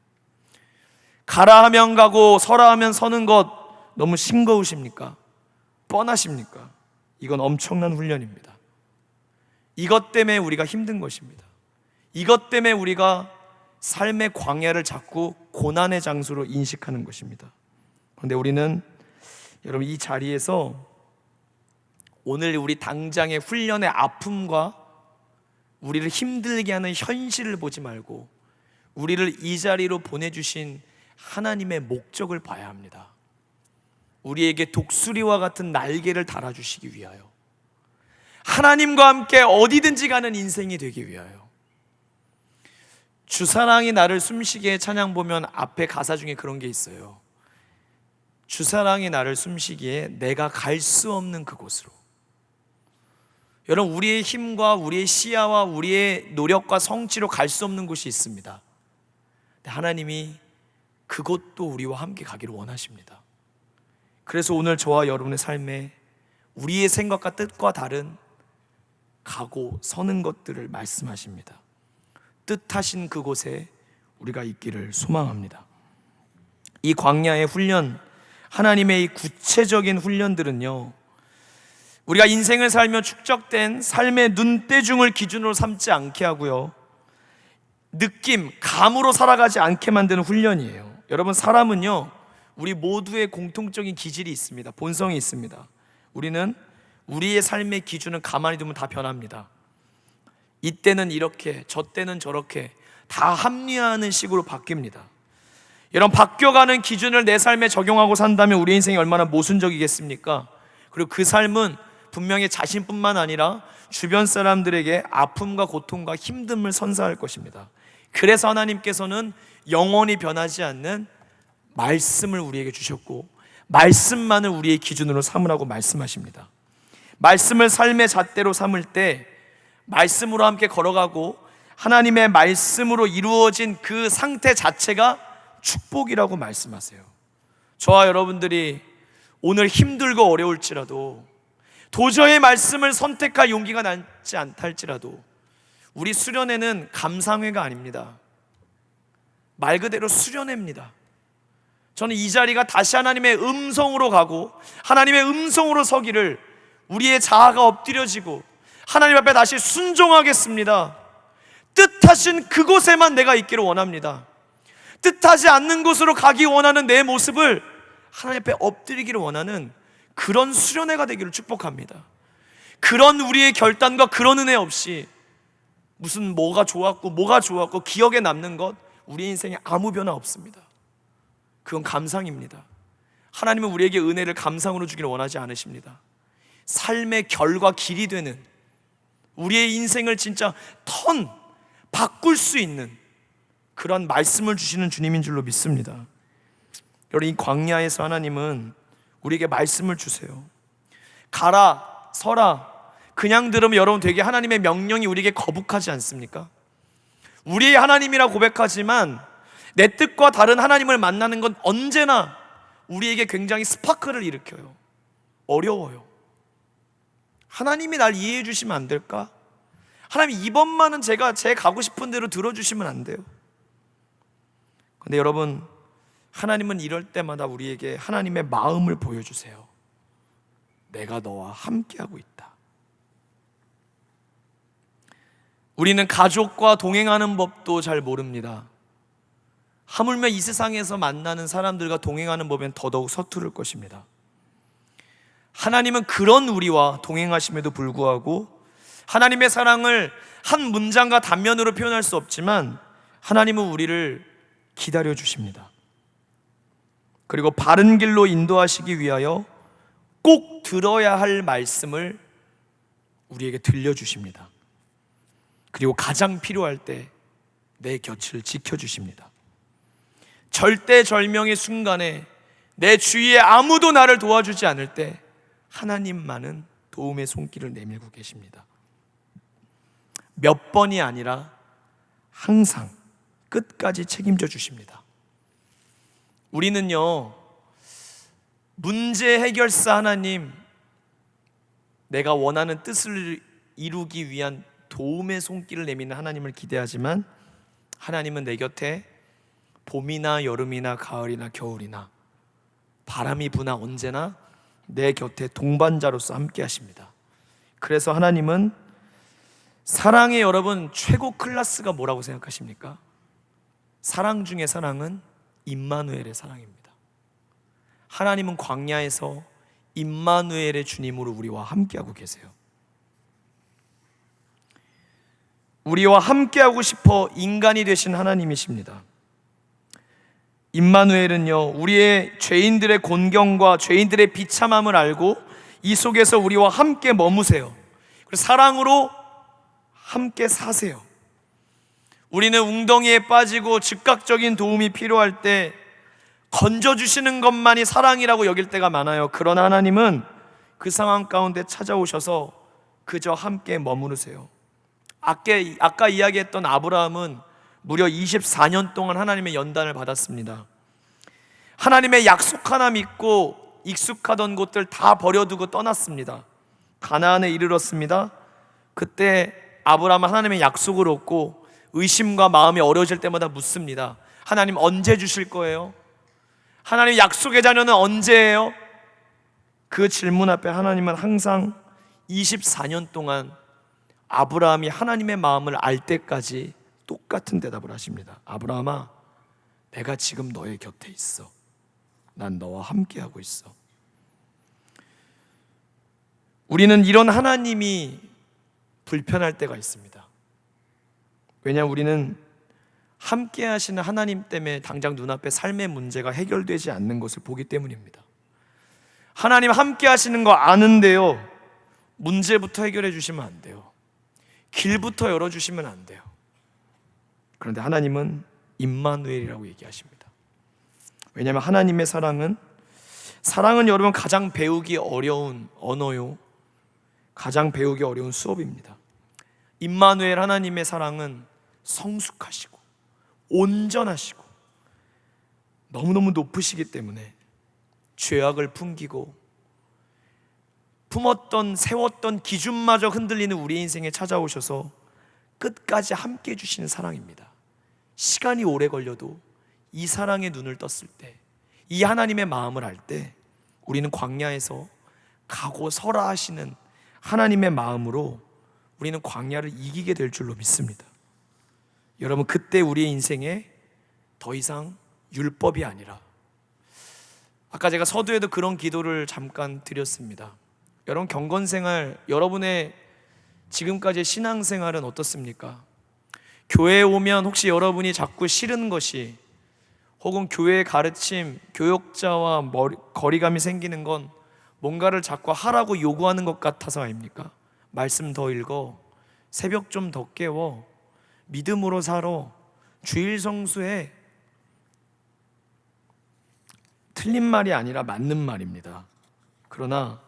가라 하면 가고 서라 하면 서는 것 너무 싱거우십니까? 뻔하십니까? 이건 엄청난 훈련입니다. 이것 때문에 우리가 힘든 것입니다. 이것 때문에 우리가 삶의 광야를 자꾸 고난의 장소로 인식하는 것입니다. 그런데 우리는 여러분, 이 자리에서 오늘 우리 당장의 훈련의 아픔과 우리를 힘들게 하는 현실을 보지 말고 우리를 이 자리로 보내주신 하나님의 목적을 봐야 합니다. 우리에게 독수리와 같은 날개를 달아주시기 위하여, 하나님과 함께 어디든지 가는 인생이 되기 위하여. 주사랑이 나를 숨쉬게 찬양 보면 앞에 가사 중에 그런 게 있어요. 주사랑이 나를 숨쉬기에 내가 갈 수 없는 그곳으로. 여러분, 우리의 힘과 우리의 시야와 우리의 노력과 성취로 갈 수 없는 곳이 있습니다. 하나님이 그곳도 우리와 함께 가기를 원하십니다. 그래서 오늘 저와 여러분의 삶에 우리의 생각과 뜻과 다른 가고 서는 것들을 말씀하십니다. 뜻하신 그곳에 우리가 있기를 소망합니다. 이 광야의 훈련, 하나님의 이 구체적인 훈련들은요, 우리가 인생을 살며 축적된 삶의 눈대중을 기준으로 삼지 않게 하고요, 느낌, 감으로 살아가지 않게 만드는 훈련이에요. 여러분, 사람은요, 우리 모두의 공통적인 기질이 있습니다. 본성이 있습니다. 우리는 우리의 삶의 기준은 가만히 두면 다 변합니다. 이때는 이렇게, 저 때는 저렇게 다 합리화하는 식으로 바뀝니다. 이런 바뀌어가는 기준을 내 삶에 적용하고 산다면 우리 인생이 얼마나 모순적이겠습니까? 그리고 그 삶은 분명히 자신뿐만 아니라 주변 사람들에게 아픔과 고통과 힘듦을 선사할 것입니다. 그래서 하나님께서는 영원히 변하지 않는 말씀을 우리에게 주셨고, 말씀만을 우리의 기준으로 삼으라고 말씀하십니다. 말씀을 삶의 잣대로 삼을 때 말씀으로 함께 걸어가고 하나님의 말씀으로 이루어진 그 상태 자체가 축복이라고 말씀하세요. 저와 여러분들이 오늘 힘들고 어려울지라도, 도저히 말씀을 선택할 용기가 나지 않달지라도, 우리 수련회는 감상회가 아닙니다. 말 그대로 수련회입니다. 저는 이 자리가 다시 하나님의 음성으로 가고 하나님의 음성으로 서기를, 우리의 자아가 엎드려지고 하나님 앞에 다시 순종하겠습니다. 뜻하신 그곳에만 내가 있기를 원합니다. 뜻하지 않는 곳으로 가기 원하는 내 모습을 하나님 앞에 엎드리기를 원하는 그런 수련회가 되기를 축복합니다. 그런 우리의 결단과 그런 은혜 없이 무슨 뭐가 좋았고 기억에 남는 것, 우리 인생에 아무 변화 없습니다. 그건 감상입니다. 하나님은 우리에게 은혜를 감상으로 주기를 원하지 않으십니다. 삶의 결과 길이 되는, 우리의 인생을 진짜 바꿀 수 있는 그런 말씀을 주시는 주님인 줄로 믿습니다. 여러분, 이 광야에서 하나님은 우리에게 말씀을 주세요. 가라, 서라. 그냥 들으면 여러분 되게 하나님의 명령이 우리에게 거북하지 않습니까? 우리의 하나님이라 고백하지만 내 뜻과 다른 하나님을 만나는 건 언제나 우리에게 굉장히 스파크를 일으켜요. 어려워요. 하나님이 날 이해해 주시면 안 될까? 하나님, 이번만은 제가 제 가고 싶은 대로 들어주시면 안 돼요? 근데 여러분, 하나님은 이럴 때마다 우리에게 하나님의 마음을 보여주세요. 내가 너와 함께하고 있다. 우리는 가족과 동행하는 법도 잘 모릅니다. 하물며 이 세상에서 만나는 사람들과 동행하는 법엔 더더욱 서투를 것입니다. 하나님은 그런 우리와 동행하심에도 불구하고 하나님의 사랑을 한 문장과 단면으로 표현할 수 없지만 하나님은 우리를 기다려 주십니다. 그리고 바른 길로 인도하시기 위하여 꼭 들어야 할 말씀을 우리에게 들려주십니다. 그리고 가장 필요할 때 내 곁을 지켜주십니다. 절대절명의 순간에 내 주위에 아무도 나를 도와주지 않을 때 하나님만은 도움의 손길을 내밀고 계십니다. 몇 번이 아니라 항상 끝까지 책임져 주십니다. 우리는요, 문제 해결사 하나님, 내가 원하는 뜻을 이루기 위한 도움의 손길을 내미는 하나님을 기대하지만 하나님은 내 곁에 봄이나 여름이나 가을이나 겨울이나 바람이 부나 언제나 내 곁에 동반자로서 함께 하십니다. 그래서 하나님은 사랑의 여러분 최고 클래스가 뭐라고 생각하십니까? 사랑 중에 사랑은 임마누엘의 사랑입니다. 하나님은 광야에서 임마누엘의 주님으로 우리와 함께하고 계세요. 우리와 함께하고 싶어 인간이 되신 하나님이십니다. 임마누엘은요, 우리의 죄인들의 곤경과 죄인들의 비참함을 알고 이 속에서 우리와 함께 머무세요. 그리고 사랑으로 함께 사세요. 우리는 웅덩이에 빠지고 즉각적인 도움이 필요할 때 건져주시는 것만이 사랑이라고 여길 때가 많아요. 그러나 하나님은 그 상황 가운데 찾아오셔서 그저 함께 머무르세요. 아까 이야기했던 아브라함은 무려 24년 동안 하나님의 연단을 받았습니다. 하나님의 약속 하나 믿고 익숙하던 곳들 다 버려두고 떠났습니다. 가나안에 이르렀습니다. 그때 아브라함은 하나님의 약속을 얻고 의심과 마음이 어려워질 때마다 묻습니다. 하나님, 언제 주실 거예요? 하나님, 약속의 자녀는 언제예요? 그 질문 앞에 하나님은 항상 24년 동안 아브라함이 하나님의 마음을 알 때까지 똑같은 대답을 하십니다. 아브라함아, 내가 지금 너의 곁에 있어. 난 너와 함께하고 있어. 우리는 이런 하나님이 불편할 때가 있습니다. 왜냐하면 우리는 함께 하시는 하나님 때문에 당장 눈앞에 삶의 문제가 해결되지 않는 것을 보기 때문입니다. 하나님 함께 하시는 거 아는데요, 문제부터 해결해 주시면 안 돼요. 길부터 열어주시면 안 돼요. 그런데 하나님은 임마누엘이라고 얘기하십니다. 왜냐하면 하나님의 사랑은 여러분 가장 배우기 어려운 언어요, 가장 배우기 어려운 수업입니다. 임마누엘 하나님의 사랑은 성숙하시고 온전하시고 너무너무 높으시기 때문에 죄악을 풍기고 세웠던 기준마저 흔들리는 우리 인생에 찾아오셔서 끝까지 함께 해주시는 사랑입니다. 시간이 오래 걸려도 이 사랑의 눈을 떴을 때, 이 하나님의 마음을 알 때 우리는 광야에서 가고 서라 하시는 하나님의 마음으로 우리는 광야를 이기게 될 줄로 믿습니다. 여러분, 그때 우리의 인생에 더 이상 율법이 아니라, 아까 제가 서두에도 그런 기도를 잠깐 드렸습니다. 여러분, 경건생활, 여러분의 지금까지의 신앙생활은 어떻습니까? 교회에 오면 혹시 여러분이 자꾸 싫은 것이, 혹은 교회의 가르침, 교역자와 거리감이 생기는 건 뭔가를 자꾸 하라고 요구하는 것 같아서 아닙니까? 말씀 더 읽어, 새벽 좀 더 깨워, 믿음으로 살아, 주일 성수해. 틀린 말이 아니라 맞는 말입니다. 그러나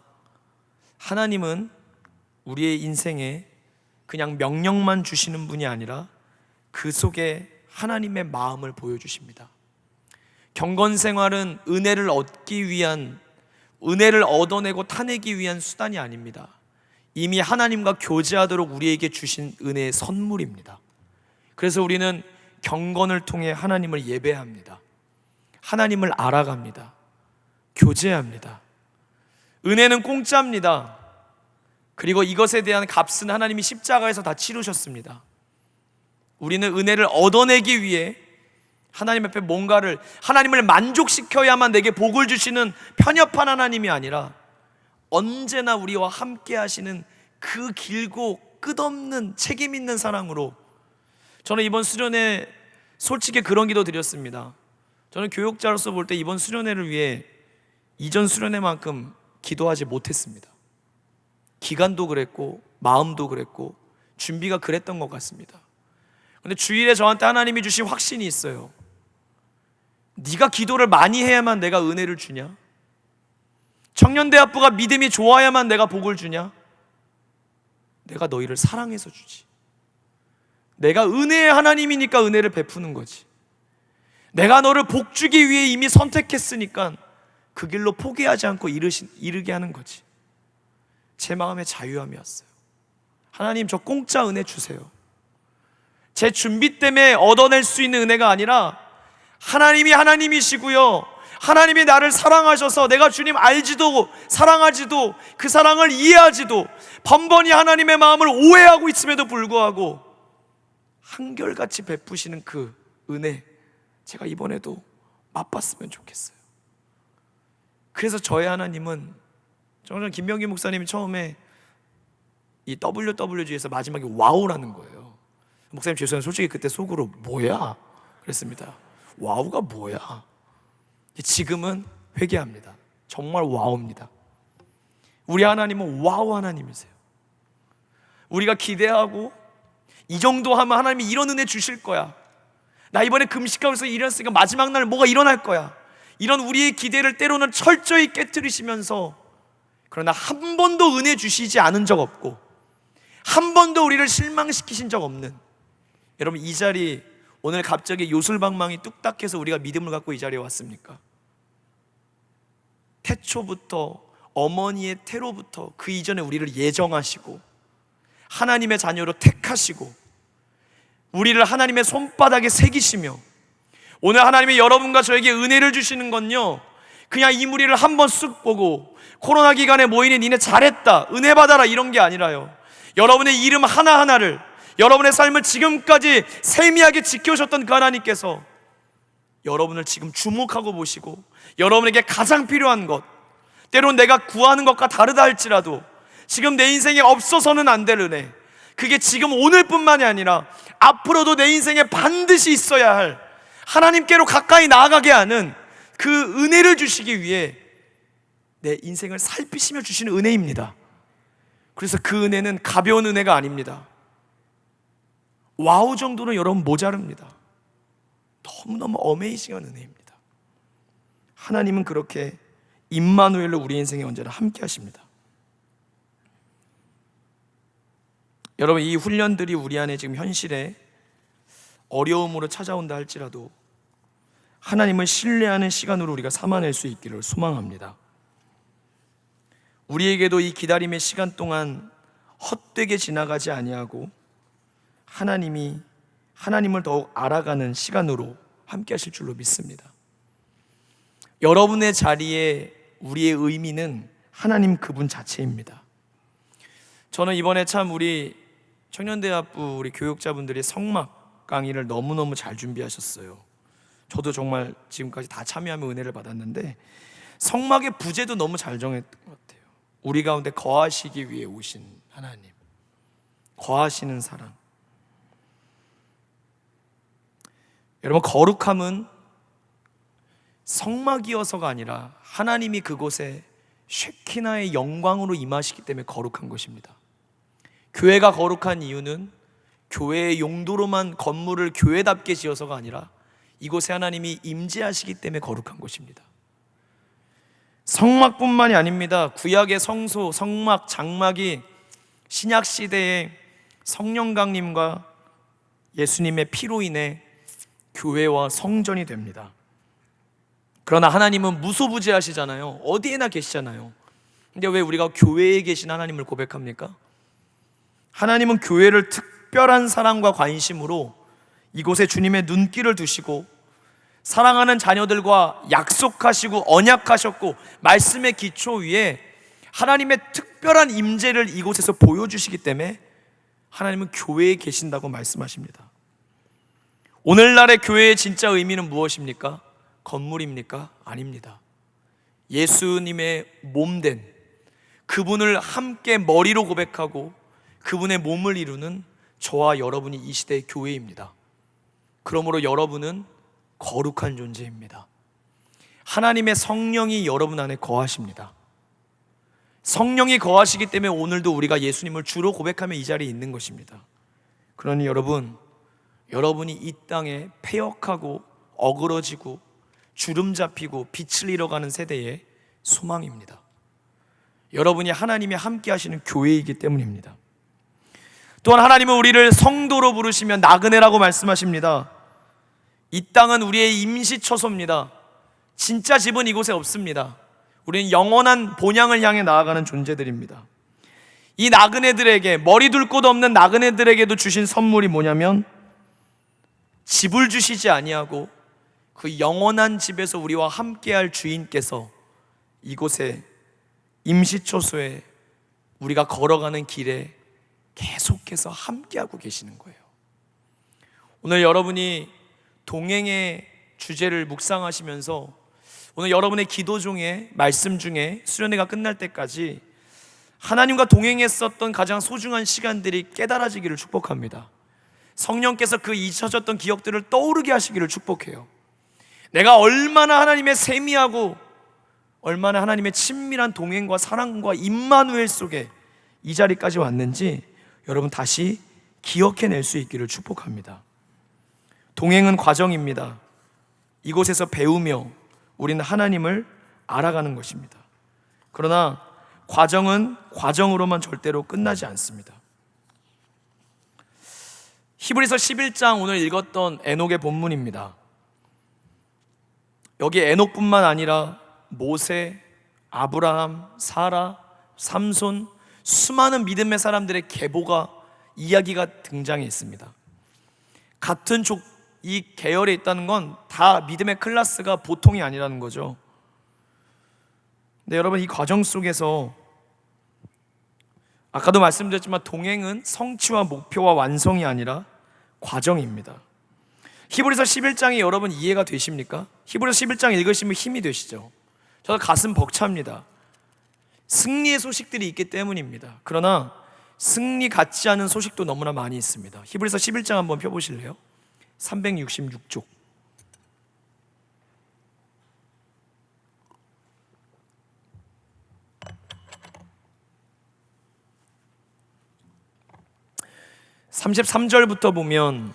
하나님은 우리의 인생에 그냥 명령만 주시는 분이 아니라 그 속에 하나님의 마음을 보여주십니다. 경건생활은 은혜를 얻어내고 타내기 위한 수단이 아닙니다. 이미 하나님과 교제하도록 우리에게 주신 은혜의 선물입니다. 그래서 우리는 경건을 통해 하나님을 예배합니다. 하나님을 알아갑니다. 교제합니다. 은혜는 공짜입니다. 그리고 이것에 대한 값은 하나님이 십자가에서 다 치르셨습니다. 우리는 은혜를 얻어내기 위해 하나님 앞에 하나님을 만족시켜야만 내게 복을 주시는 편협한 하나님이 아니라 언제나 우리와 함께 하시는 그 길고 끝없는 책임 있는 사랑으로, 저는 이번 수련회 솔직히 그런 기도 드렸습니다. 저는 교육자로서 볼 때 이번 수련회를 위해 이전 수련회만큼 기도하지 못했습니다. 기간도 그랬고 마음도 그랬고 준비가 그랬던 것 같습니다. 그런데 주일에 저한테 하나님이 주신 확신이 있어요. 네가 기도를 많이 해야만 내가 은혜를 주냐? 청년대학부가 믿음이 좋아야만 내가 복을 주냐? 내가 너희를 사랑해서 주지. 내가 은혜의 하나님이니까 은혜를 베푸는 거지. 내가 너를 복주기 위해 이미 선택했으니까 그 길로 포기하지 않고 이르게 하는 거지. 제 마음에 자유함이었어요. 하나님, 저 공짜 은혜 주세요. 제 준비 때문에 얻어낼 수 있는 은혜가 아니라 하나님이 하나님이시고요, 하나님이 나를 사랑하셔서 내가 주님 알지도 사랑하지도 그 사랑을 이해하지도 번번이 하나님의 마음을 오해하고 있음에도 불구하고 한결같이 베푸시는 그 은혜, 제가 이번에도 맛봤으면 좋겠어요. 그래서 저의 하나님은, 저는 김병기 목사님이 처음에 이 WWG에서 마지막에 와우라는 거예요. 목사님 죄송해요, 솔직히 그때 속으로 뭐야? 그랬습니다. 와우가 뭐야? 지금은 회개합니다. 정말 와우입니다. 우리 하나님은 와우 하나님이세요. 우리가 기대하고 이 정도 하면 하나님이 이런 은혜 주실 거야, 나 이번에 금식하고 있어 이랬으니까 마지막 날 뭐가 일어날 거야, 이런 우리의 기대를 때로는 철저히 깨트리시면서, 그러나 한 번도 은혜 주시지 않은 적 없고 한 번도 우리를 실망시키신 적 없는, 여러분, 이 자리 오늘 갑자기 요술방망이 뚝딱해서 우리가 믿음을 갖고 이 자리에 왔습니까? 태초부터, 어머니의 태로부터 그 이전에 우리를 예정하시고 하나님의 자녀로 택하시고 우리를 하나님의 손바닥에 새기시며, 오늘 하나님이 여러분과 저에게 은혜를 주시는 건요, 그냥 이 무리를 한번 쓱 보고 코로나 기간에 모이는 니네 잘했다, 은혜 받아라, 이런 게 아니라요, 여러분의 이름 하나하나를, 여러분의 삶을 지금까지 세미하게 지켜오셨던 그 하나님께서 여러분을 지금 주목하고 보시고 여러분에게 가장 필요한 것, 때론 내가 구하는 것과 다르다 할지라도 지금 내 인생에 없어서는 안 될 은혜, 그게 지금 오늘뿐만이 아니라 앞으로도 내 인생에 반드시 있어야 할, 하나님께로 가까이 나아가게 하는 그 은혜를 주시기 위해 내 인생을 살피시며 주시는 은혜입니다. 그래서 그 은혜는 가벼운 은혜가 아닙니다. 와우 정도는 여러분 모자릅니다. 너무너무 어메이징한 은혜입니다. 하나님은 그렇게 임마누엘로 우리 인생에 언제나 함께 하십니다. 여러분, 이 훈련들이 우리 안에 지금 현실에 어려움으로 찾아온다 할지라도 하나님을 신뢰하는 시간으로 우리가 삼아낼 수 있기를 소망합니다. 우리에게도 이 기다림의 시간 동안 헛되게 지나가지 아니하고 하나님을 더욱 알아가는 시간으로 함께 하실 줄로 믿습니다. 여러분의 자리에 우리의 의미는 하나님 그분 자체입니다. 저는 이번에 참 우리 청년대학부 우리 교육자분들이 성막 강의를 너무너무 잘 준비하셨어요. 저도 정말 지금까지 다 참여하며 은혜를 받았는데 성막의 부제도 너무 잘 정했던 것 같아요. 우리 가운데 거하시기 위해 오신 하나님, 거하시는 사랑. 여러분, 거룩함은 성막이어서가 아니라 하나님이 그곳에 쉐키나의 영광으로 임하시기 때문에 거룩한 것입니다. 교회가 거룩한 이유는 교회의 용도로만 건물을 교회답게 지어서가 아니라 이곳에 하나님이 임재하시기 때문에 거룩한 것입니다. 성막뿐만이 아닙니다. 구약의 성소, 성막, 장막이 신약 시대의 성령 강림과 예수님의 피로 인해 교회와 성전이 됩니다. 그러나 하나님은 무소부재하시잖아요. 어디에나 계시잖아요. 근데 왜 우리가 교회에 계신 하나님을 고백합니까? 하나님은 교회를 특별한 사랑과 관심으로 이곳에 주님의 눈길을 두시고 사랑하는 자녀들과 약속하시고 언약하셨고 말씀의 기초 위에 하나님의 특별한 임재를 이곳에서 보여주시기 때문에 하나님은 교회에 계신다고 말씀하십니다. 오늘날의 교회의 진짜 의미는 무엇입니까? 건물입니까? 아닙니다. 예수님의 몸된 그분을 함께 머리로 고백하고 그분의 몸을 이루는 저와 여러분이 이 시대의 교회입니다. 그러므로 여러분은 거룩한 존재입니다. 하나님의 성령이 여러분 안에 거하십니다. 성령이 거하시기 때문에 오늘도 우리가 예수님을 주로 고백하며 이 자리에 있는 것입니다. 그러니 여러분이 이 땅에 패역하고 어그러지고 주름 잡히고 빛을 잃어가는 세대의 소망입니다. 여러분이 하나님이 함께 하시는 교회이기 때문입니다. 또한 하나님은 우리를 성도로 부르시며 나그네라고 말씀하십니다. 이 땅은 우리의 임시처소입니다. 진짜 집은 이곳에 없습니다. 우리는 영원한 본향을 향해 나아가는 존재들입니다. 이 나그네들에게, 머리 둘 곳 없는 나그네들에게도 주신 선물이 뭐냐면 집을 주시지 아니하고 그 영원한 집에서 우리와 함께할 주인께서 이곳에 임시처소에 우리가 걸어가는 길에 계속해서 함께하고 계시는 거예요. 오늘 여러분이 동행의 주제를 묵상하시면서 오늘 여러분의 기도 중에, 말씀 중에, 수련회가 끝날 때까지 하나님과 동행했었던 가장 소중한 시간들이 깨달아지기를 축복합니다. 성령께서 그 잊혀졌던 기억들을 떠오르게 하시기를 축복해요. 내가 얼마나 하나님의 세미하고 얼마나 하나님의 친밀한 동행과 사랑과 임마누엘 속에 이 자리까지 왔는지 여러분 다시 기억해낼 수 있기를 축복합니다. 동행은 과정입니다. 이곳에서 배우며 우리는 하나님을 알아가는 것입니다. 그러나 과정은 과정으로만 절대로 끝나지 않습니다. 히브리서 11장 오늘 읽었던 에녹의 본문입니다. 여기 에녹뿐만 아니라 모세, 아브라함, 사라, 삼손, 수많은 믿음의 사람들의 계보가 이야기가 등장해 있습니다. 같은 이 계열에 있다는 건 다 믿음의 클래스가 보통이 아니라는 거죠. 근데 여러분, 이 과정 속에서 아까도 말씀드렸지만 동행은 성취와 목표와 완성이 아니라 과정입니다. 히브리서 11장이 여러분 이해가 되십니까? 히브리서 11장 읽으시면 힘이 되시죠? 저도 가슴 벅찹니다. 승리의 소식들이 있기 때문입니다. 그러나 승리 같지 않은 소식도 너무나 많이 있습니다. 히브리서 11장 한번 펴보실래요? 366쪽. 33절부터 보면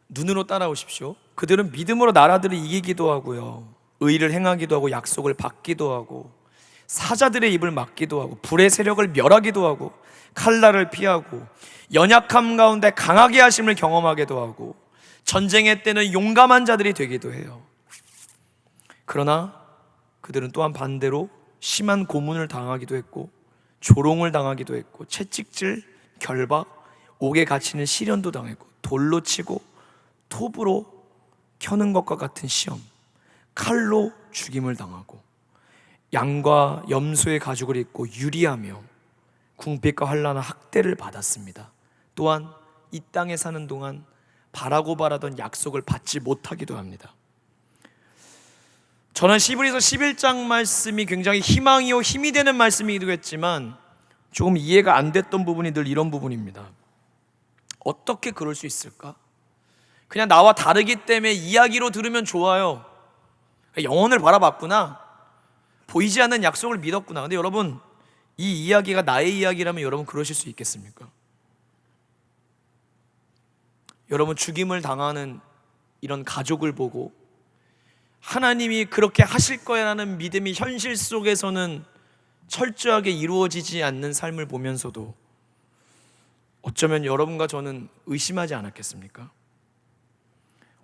눈으로 따라오십시오. 그들은 믿음으로 나라들을 이기기도 하고요, 의를 행하기도 하고 약속을 받기도 하고 사자들의 입을 막기도 하고 불의 세력을 멸하기도 하고 칼날을 피하고 연약함 가운데 강하게 하심을 경험하기도 하고 전쟁의 때는 용감한 자들이 되기도 해요. 그러나 그들은 또한 반대로 심한 고문을 당하기도 했고 조롱을 당하기도 했고 채찍질, 결박, 옥에 갇히는 시련도 당했고 돌로 치고 톱으로 켜는 것과 같은 시험, 칼로 죽임을 당하고 양과 염소의 가죽을 입고 유리하며 궁핍과 환난과 학대를 받았습니다. 또한 이 땅에 사는 동안 바라고 바라던 약속을 받지 못하기도 합니다. 저는 히브리서 11장 말씀이 굉장히 희망이요 힘이 되는 말씀이기도 했지만 조금 이해가 안 됐던 부분이 늘 이런 부분입니다. 어떻게 그럴 수 있을까? 그냥 나와 다르기 때문에 이야기로 들으면 좋아요. 영혼을 바라봤구나, 보이지 않는 약속을 믿었구나. 근데 여러분, 이 이야기가 나의 이야기라면 여러분 그러실 수 있겠습니까? 여러분, 죽임을 당하는 이런 가족을 보고 하나님이 그렇게 하실 거야라는 믿음이 현실 속에서는 철저하게 이루어지지 않는 삶을 보면서도 어쩌면 여러분과 저는 의심하지 않았겠습니까?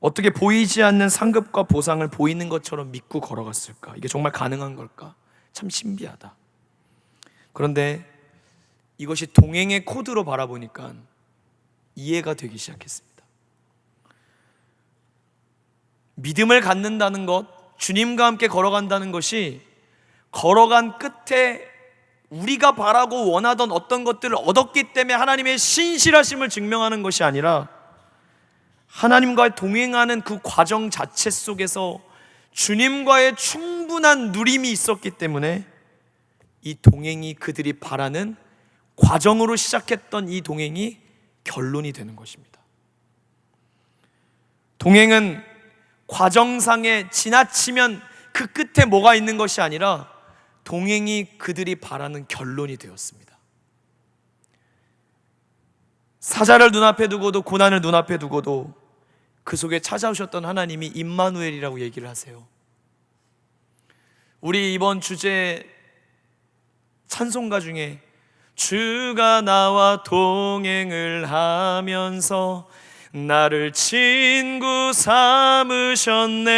어떻게 보이지 않는 상급과 보상을 보이는 것처럼 믿고 걸어갔을까? 이게 정말 가능한 걸까? 참 신비하다. 그런데 이것이 동행의 코드로 바라보니까 이해가 되기 시작했습니다. 믿음을 갖는다는 것, 주님과 함께 걸어간다는 것이 걸어간 끝에 우리가 바라고 원하던 어떤 것들을 얻었기 때문에 하나님의 신실하심을 증명하는 것이 아니라 하나님과 동행하는 그 과정 자체 속에서 주님과의 충분한 누림이 있었기 때문에 이 동행이 그들이 바라는 과정으로 시작했던 이 동행이 결론이 되는 것입니다. 동행은 과정상에 지나치면 그 끝에 뭐가 있는 것이 아니라 동행이 그들이 바라는 결론이 되었습니다. 사자를 눈앞에 두고도 고난을 눈앞에 두고도 그 속에 찾아오셨던 하나님이 임마누엘이라고 얘기를 하세요. 우리 이번 주제 찬송가 중에 주가 나와 동행을 하면서 나를 친구 삼으셨네,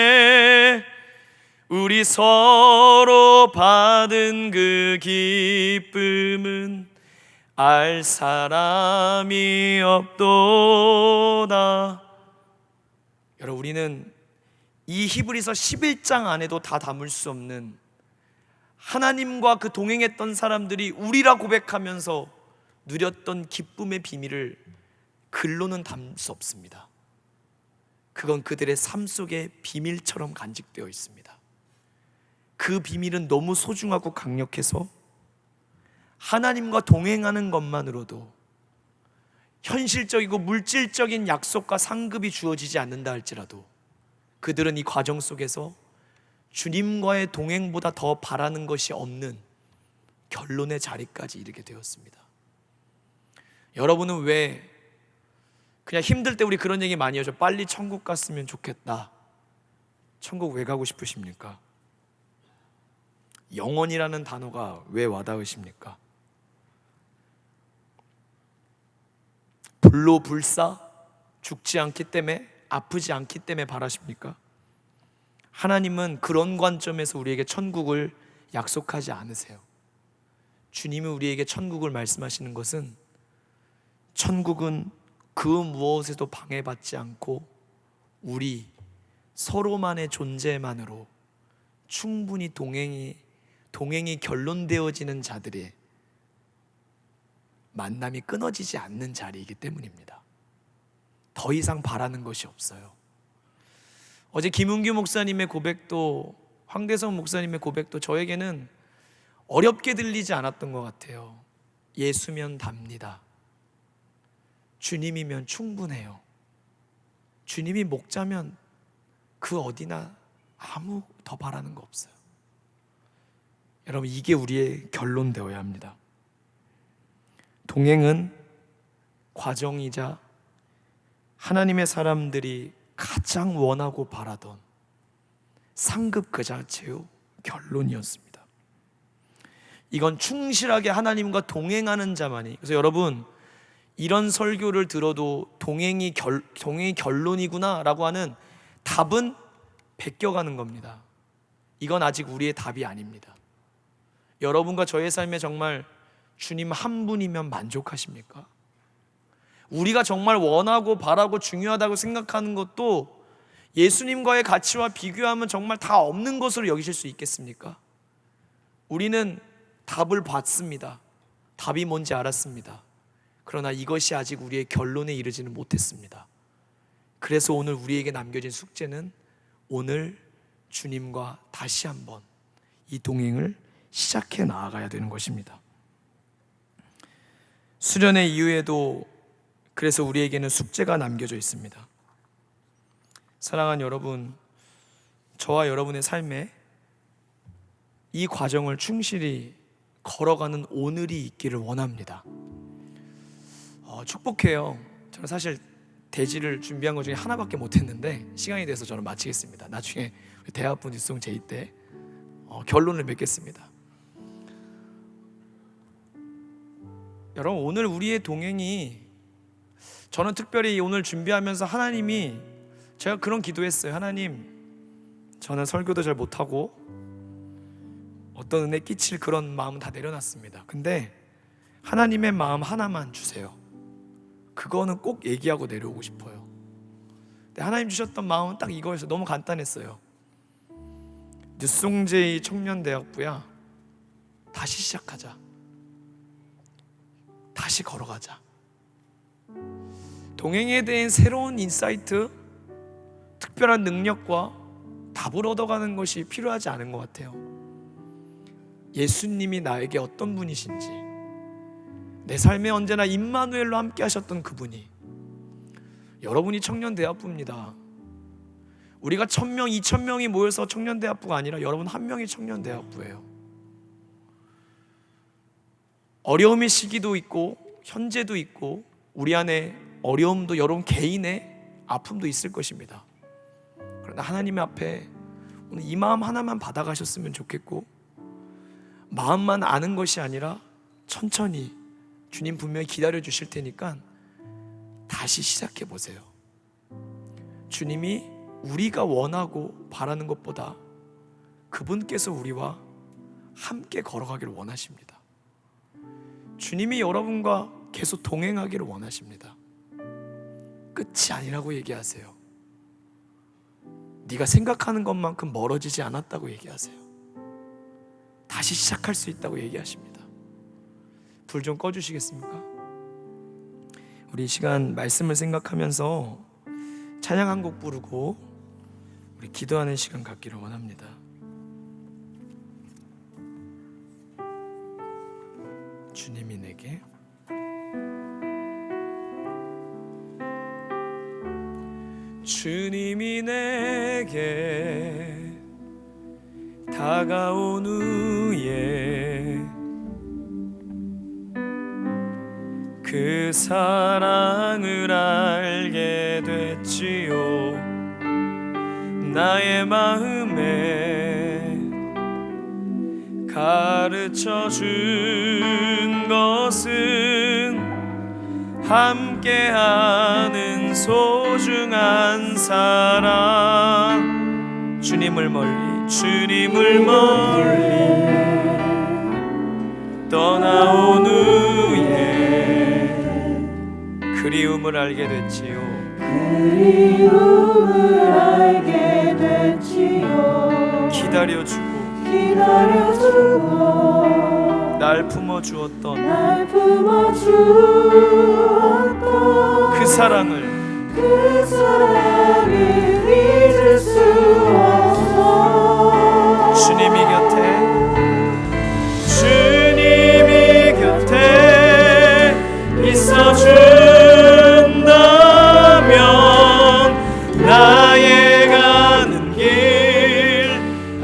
우리 서로 받은 그 기쁨은 알 사람이 없도다. 여러분, 우리는 이 히브리서 11장 안에도 다 담을 수 없는 하나님과 그 동행했던 사람들이 우리라 고백하면서 누렸던 기쁨의 비밀을 글로는 담을 수 없습니다. 그건 그들의 삶 속에 비밀처럼 간직되어 있습니다. 그 비밀은 너무 소중하고 강력해서 하나님과 동행하는 것만으로도 현실적이고 물질적인 약속과 상급이 주어지지 않는다 할지라도 그들은 이 과정 속에서 주님과의 동행보다 더 바라는 것이 없는 결론의 자리까지 이르게 되었습니다. 여러분은 왜 그냥 힘들 때 우리 그런 얘기 많이 하죠. 빨리 천국 갔으면 좋겠다. 천국 왜 가고 싶으십니까? 영원이라는 단어가 왜 와닿으십니까? 불로 불사 죽지 않기 때문에, 아프지 않기 때문에 바라십니까? 하나님은 그런 관점에서 우리에게 천국을 약속하지 않으세요. 주님이 우리에게 천국을 말씀하시는 것은 천국은 그 무엇에도 방해받지 않고 우리 서로만의 존재만으로 충분히 동행이 결론되어지는 자들의 만남이 끊어지지 않는 자리이기 때문입니다. 더 이상 바라는 것이 없어요. 어제 김은규 목사님의 고백도, 황대성 목사님의 고백도 저에게는 어렵게 들리지 않았던 것 같아요. 예수면 답니다. 주님이면 충분해요. 주님이 목자면 그 어디나 아무 더 바라는 거 없어요. 여러분, 이게 우리의 결론 되어야 합니다. 동행은 과정이자 하나님의 사람들이 가장 원하고 바라던 상급 그 자체의 결론이었습니다. 이건 충실하게 하나님과 동행하는 자만이. 그래서 여러분, 이런 설교를 들어도 동행이 결론이구나 라고 하는 답은 베껴가는 겁니다. 이건 아직 우리의 답이 아닙니다. 여러분과 저의 삶에 정말 주님 한 분이면 만족하십니까? 우리가 정말 원하고 바라고 중요하다고 생각하는 것도 예수님과의 가치와 비교하면 정말 다 없는 것으로 여기실 수 있겠습니까? 우리는 답을 봤습니다. 답이 뭔지 알았습니다. 그러나 이것이 아직 우리의 결론에 이르지는 못했습니다. 그래서 오늘 우리에게 남겨진 숙제는 오늘 주님과 다시 한번 이 동행을 시작해 나아가야 되는 것입니다. 수련회 이후에도 그래서 우리에게는 숙제가 남겨져 있습니다. 사랑하는 여러분, 저와 여러분의 삶에 이 과정을 충실히 걸어가는 오늘이 있기를 원합니다. 축복해요. 저는 사실 대지를 준비한 것 중에 하나밖에 못했는데 시간이 돼서 저는 마치겠습니다. 나중에 대학부 뉴스송 제2 때 결론을 맺겠습니다. 여러분, 오늘 우리의 동행이, 저는 특별히 오늘 준비하면서 하나님이, 제가 그런 기도했어요. 하나님, 저는 설교도 잘 못하고 어떤 은혜 끼칠 그런 마음은 다 내려놨습니다. 근데 하나님의 마음 하나만 주세요. 그거는 꼭 얘기하고 내려오고 싶어요. 근데 하나님 주셨던 마음은 딱 이거였어요. 너무 간단했어요. 뉴송제이 청년대학부야, 다시 시작하자. 다시 걸어가자. 동행에 대한 새로운 인사이트, 특별한 능력과 답을 얻어가는 것이 필요하지 않은 것 같아요. 예수님이 나에게 어떤 분이신지, 내 삶에 언제나 임마누엘로 함께 하셨던 그분이, 여러분이 청년대학부입니다. 우리가 1000명, 2000명이 모여서 청년대학부가 아니라 여러분 한 명이 청년대학부예요. 어려움의 시기도 있고 현재도 있고 우리 안에 어려움도, 여러분 개인의 아픔도 있을 것입니다. 그러나 하나님 앞에 오늘 이 마음 하나만 받아가셨으면 좋겠고, 마음만 아는 것이 아니라 천천히 주님 분명히 기다려 주실 테니까 다시 시작해 보세요. 주님이 우리가 원하고 바라는 것보다 그분께서 우리와 함께 걸어가기를 원하십니다. 주님이 여러분과 계속 동행하기를 원하십니다. 끝이 아니라고 얘기하세요. 네가 생각하는 것만큼 멀어지지 않았다고 얘기하세요. 다시 시작할 수 있다고 얘기하십니다. 불 좀 꺼주시겠습니까? 우리 이 시간 말씀을 생각하면서 찬양 한 곡 부르고 우리 기도하는 시간 갖기를 원합니다. 주님이 내게 주님이 내게 다가온 후에 그 사랑을 알게 됐지요. 나의 마음에 가르쳐 준 것은 함께하는 소중한 사랑. 주님을 멀리 떠나온 후에 그리움을 알게 됐지요. 기다려주고 날 품어주었던 그 사랑을 잊을 수 없어. 주님이 곁에 있어준다면 나의 가는 길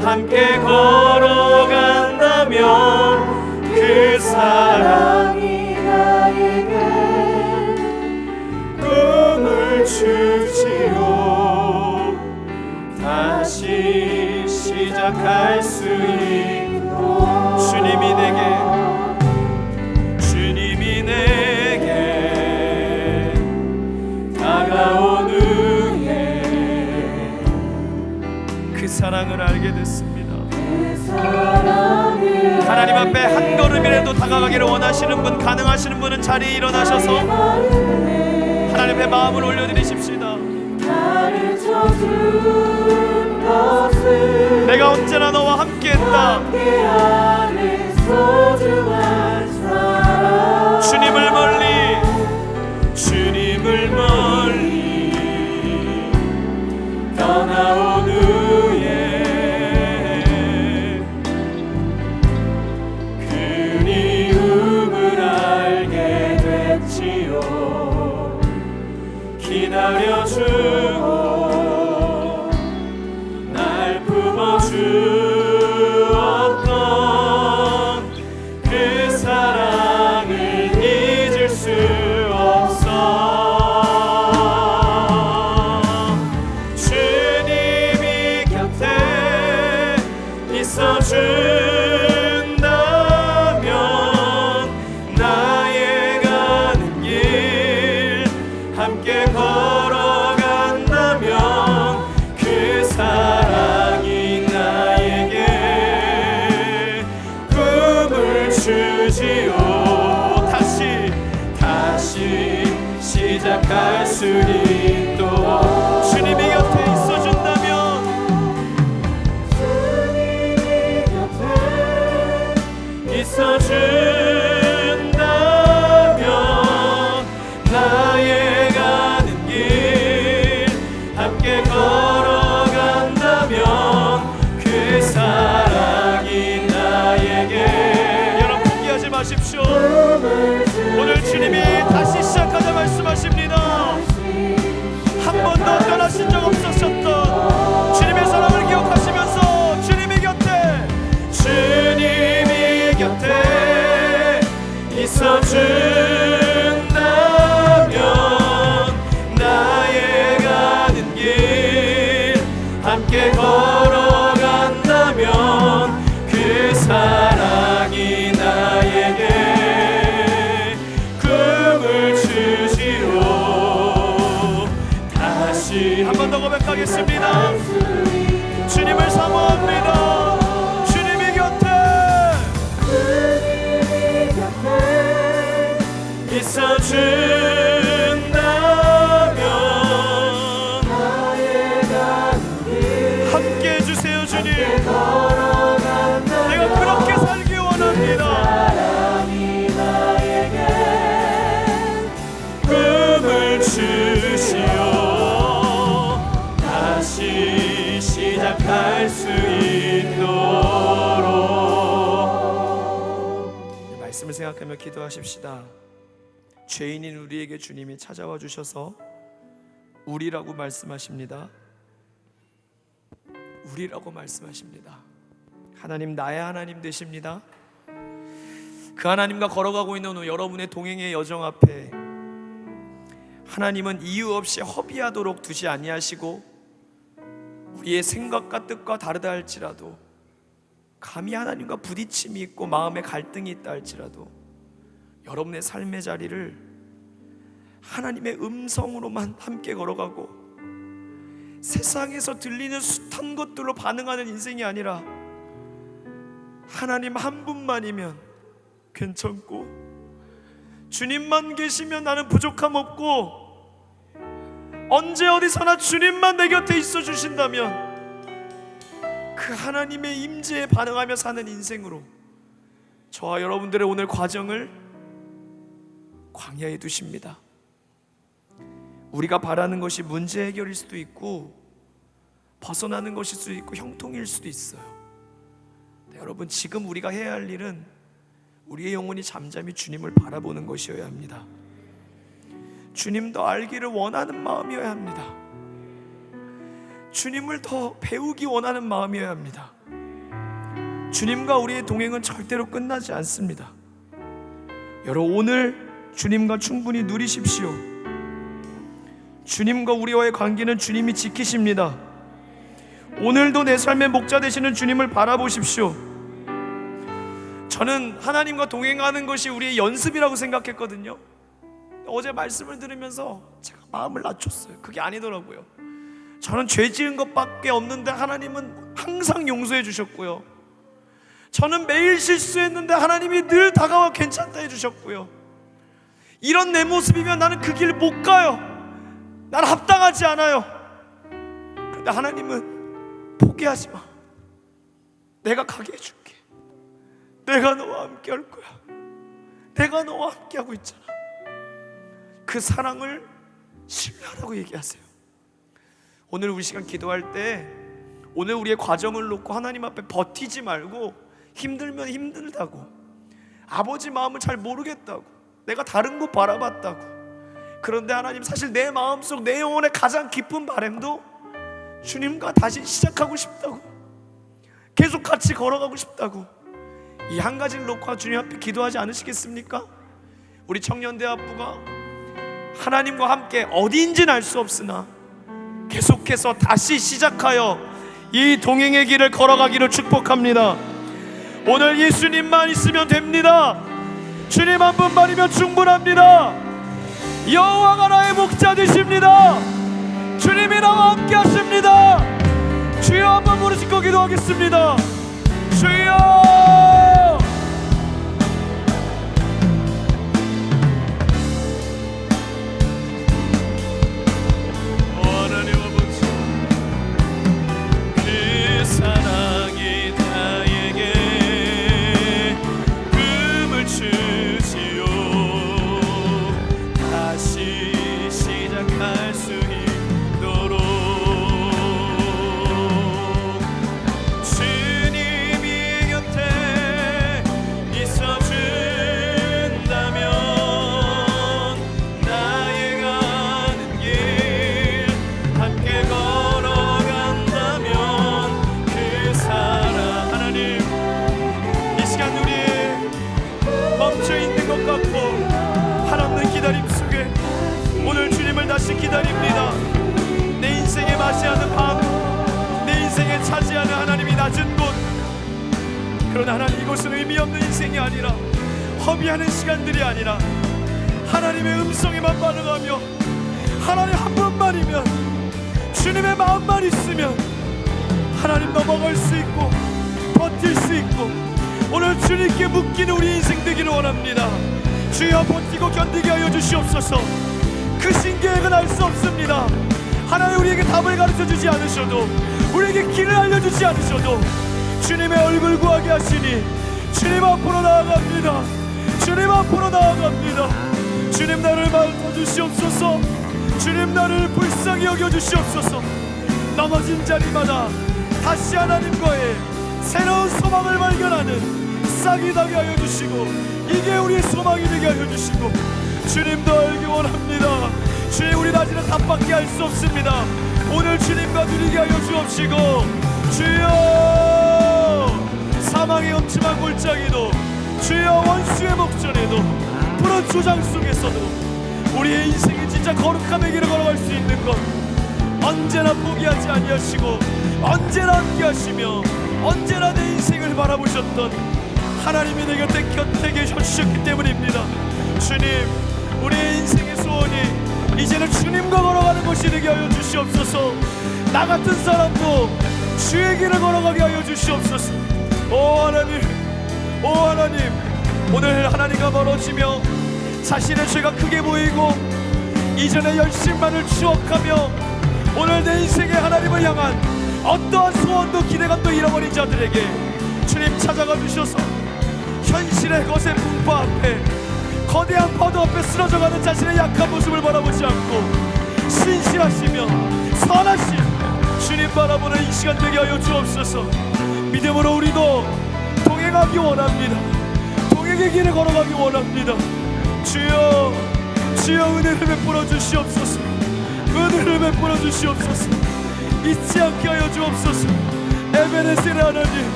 함께 걸어간다면 그 사랑이 나의 시작할 수 있고 주님이 내게 다가온 후에 그 사랑을 알게 됐습니다. 하나님 앞에 한 걸음이라도 다가가기를 원하시는 분, 가능하시는 분은 자리에 일어나셔서 하나님의 마음을 올려드리십시다. 내가 언제나 너와 함께했다. 주님을 멀리 떠나온 후에 그리움을 알게 됐지요. 기다려주고 날 품어주었던 그 사랑을 잊을 수 없어. 주님이 곁에 있어준다면 나의 가는 길 함께 걸어간다면 그 사랑이 나에게 꿈을 주지요. 다시 시작할 수 있도록 주님이 곁에 있어준다면 나의 가는 길 함께 걸어간다면 그 사랑이 나에게. 여러분 포기하지 마십시오. 오늘 주님이 다시 시작하자 말씀하십니다. 한 번도 떠나신 적 없으셨던 주님의 사랑을 기억하시면서 주님이 곁에 있어준다면 나의 가는 길 함께 걸어간다면 그 사랑이 나에게 꿈을 주지요. 다시 한 번 더 고백하겠습니다. 주님을 사모합니다. 주님이 곁에 있어준다면 함께 해주세요. 주님, 내가 그렇게 살기 원합니다. 꿈을 주시오. 다시 시작할 수 있도록. 말씀을 생각하며 기도하십시다. 죄인인 우리에게 주님이 찾아와 주셔서 우리라고 말씀하십니다. 우리라고 말씀하십니다. 하나님, 나의 하나님 되십니다. 그 하나님과 걸어가고 있는 여러분의 동행의 여정 앞에 하나님은 이유 없이 허비하도록 두지 아니하시고 우리의 생각과 뜻과 다르다 할지라도, 감히 하나님과 부딪힘이 있고 마음에 갈등이 있다 할지라도 여러분의 삶의 자리를 하나님의 음성으로만 함께 걸어가고 세상에서 들리는 숱한 것들로 반응하는 인생이 아니라 하나님 한 분만이면 괜찮고 주님만 계시면 나는 부족함 없고 언제 어디서나 주님만 내 곁에 있어 주신다면 그 하나님의 임재에 반응하며 사는 인생으로 저와 여러분들의 오늘 과정을 광야에 두십니다. 우리가 바라는 것이 문제 해결일 수도 있고 벗어나는 것일 수도 있고 형통일 수도 있어요. 여러분, 지금 우리가 해야 할 일은 우리의 영혼이 잠잠히 주님을 바라보는 것이어야 합니다. 주님 더 알기를 원하는 마음이어야 합니다. 주님을 더 배우기 원하는 마음이어야 합니다. 주님과 우리의 동행은 절대로 끝나지 않습니다. 여러분, 오늘 주님과 충분히 누리십시오. 주님과 우리와의 관계는 주님이 지키십니다. 오늘도 내 삶의 목자 되시는 주님을 바라보십시오. 저는 하나님과 동행하는 것이 우리의 연습이라고 생각했거든요. 어제 말씀을 들으면서 제가 마음을 낮췄어요. 그게 아니더라고요. 저는 죄 지은 것밖에 없는데 하나님은 항상 용서해 주셨고요. 저는 매일 실수했는데 하나님이 늘 다가와 괜찮다 해주셨고요. 이런 내 모습이면 나는 그 길 못 가요. 나는 합당하지 않아요. 그런데 하나님은 포기하지 마. 내가 가게 해줄게. 내가 너와 함께 할 거야. 내가 너와 함께 하고 있잖아. 그 사랑을 신뢰하라고 얘기하세요. 오늘 우리 시간 기도할 때 오늘 우리의 과정을 놓고 하나님 앞에 버티지 말고 힘들면 힘들다고, 아버지 마음을 잘 모르겠다고, 내가 다른 거 바라봤다고. 그런데 하나님, 사실 내 마음속 내 영혼의 가장 깊은 바람도 주님과 다시 시작하고 싶다고, 계속 같이 걸어가고 싶다고. 이 한 가지를 놓고 주님 앞에 기도하지 않으시겠습니까? 우리 청년대학부가 하나님과 함께 어디인지는 알 수 없으나 계속해서 다시 시작하여 이 동행의 길을 걸어가기를 축복합니다. 오늘 예수님만 있으면 됩니다. 주님 한 분만이면 충분합니다. 여호와가 나의 목자 되십니다. 주님이 나와 함께 하십니다. 주여 한번 부르짖고 기도하겠습니다. 주여, 하나님 아버지, 그 사랑이 나에게 금을 주시오. 다시 시작할 수 있도록 주님이 곁에 있어준다면, 나의 가는 길 함께 걸어간다면 그 사랑. 하나님, 이 시간 우리 멈춰있는 것 같고 한없는 기다림 속에 오늘 주님을 다시 기다립니다. 내 인생에 맞이하는 밤, 내 인생에 차지하는 하나님이 낮은 곳. 그러나 하나님, 이곳은 의미 없는 인생이 아니라, 허비하는 시간들이 아니라 하나님의 음성에만 반응하며 하나님 한 분만이면, 주님의 마음만 있으면 하나님 넘어갈 수 있고 버틸 수 있고 오늘 주님께 묶이는 우리 인생 되기를 원합니다. 주여, 버티고 견디게 하여 주시옵소서. 그 신계획은 알 수 없습니다. 하나님, 우리에게 답을 가르쳐 주지 않으셔도, 우리에게 길을 알려주지 않으셔도 주님의 얼굴 구하게 하시니 주님 앞으로 나아갑니다. 주님 앞으로 나아갑니다. 주님, 나를 맡아 주시옵소서. 주님, 나를 불쌍히 여겨 주시옵소서. 넘어진 자리마다 다시 하나님과의 새로운 소망을 발견하는 싹이 나게 하여 주시고, 이게 우리의 소망이 되게 하여 주시고, 주님도 알기 원합니다. 주님, 우리 낮에는 답밖에 할 수 없습니다. 오늘 주님과 누리게 하여 주옵시고, 주여, 사망의 엄침한 골짜기도, 주여, 원수의 목전에도, 푸른 조장 속에서도 우리의 인생이 진짜 거룩함의 길을 걸어갈 수 있는 것, 언제나 포기하지 아니하시고 언제나 함께 하시며 언제나 내 인생을 바라보셨던 하나님이 내 곁에 계셔주셨기 때문입니다. 주님, 우리의 인생의 소원이 이제는 주님과 걸어가는 것이 되게 하여 주시옵소서. 나 같은 사람도 주의 길을 걸어가게 하여 주시옵소서. 오 하나님, 오 하나님, 오늘 하나님과 멀어지며 자신의 죄가 크게 보이고 이전의 열심만을 추억하며 오늘 내 인생의 하나님을 향한 어떠한 소원도 기대감도 잃어버린 자들에게 주님 찾아가 주셔서 현실의 거센 풍파 앞에, 거대한 파도 앞에 쓰러져가는 자신의 약한 모습을 바라보지 않고 신실하시며 선하신 주님 바라보는 이 시간 되게 하여 주옵소서. 믿음으로 우리도 동행하기 원합니다. 동행의 길을 걸어가기 원합니다. 주여, 주여, 은혜를 베풀어 주시옵소서. 은혜를 베풀어 주시옵소서. 잊지 않게 하여 주옵소서. 에베네셀의 하나님,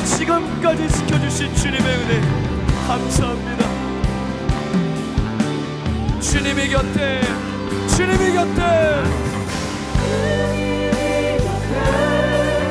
지금까지 지켜주신 주님의 은혜 감사합니다. 주님의 곁에, 주님의 곁에, 주님의 곁에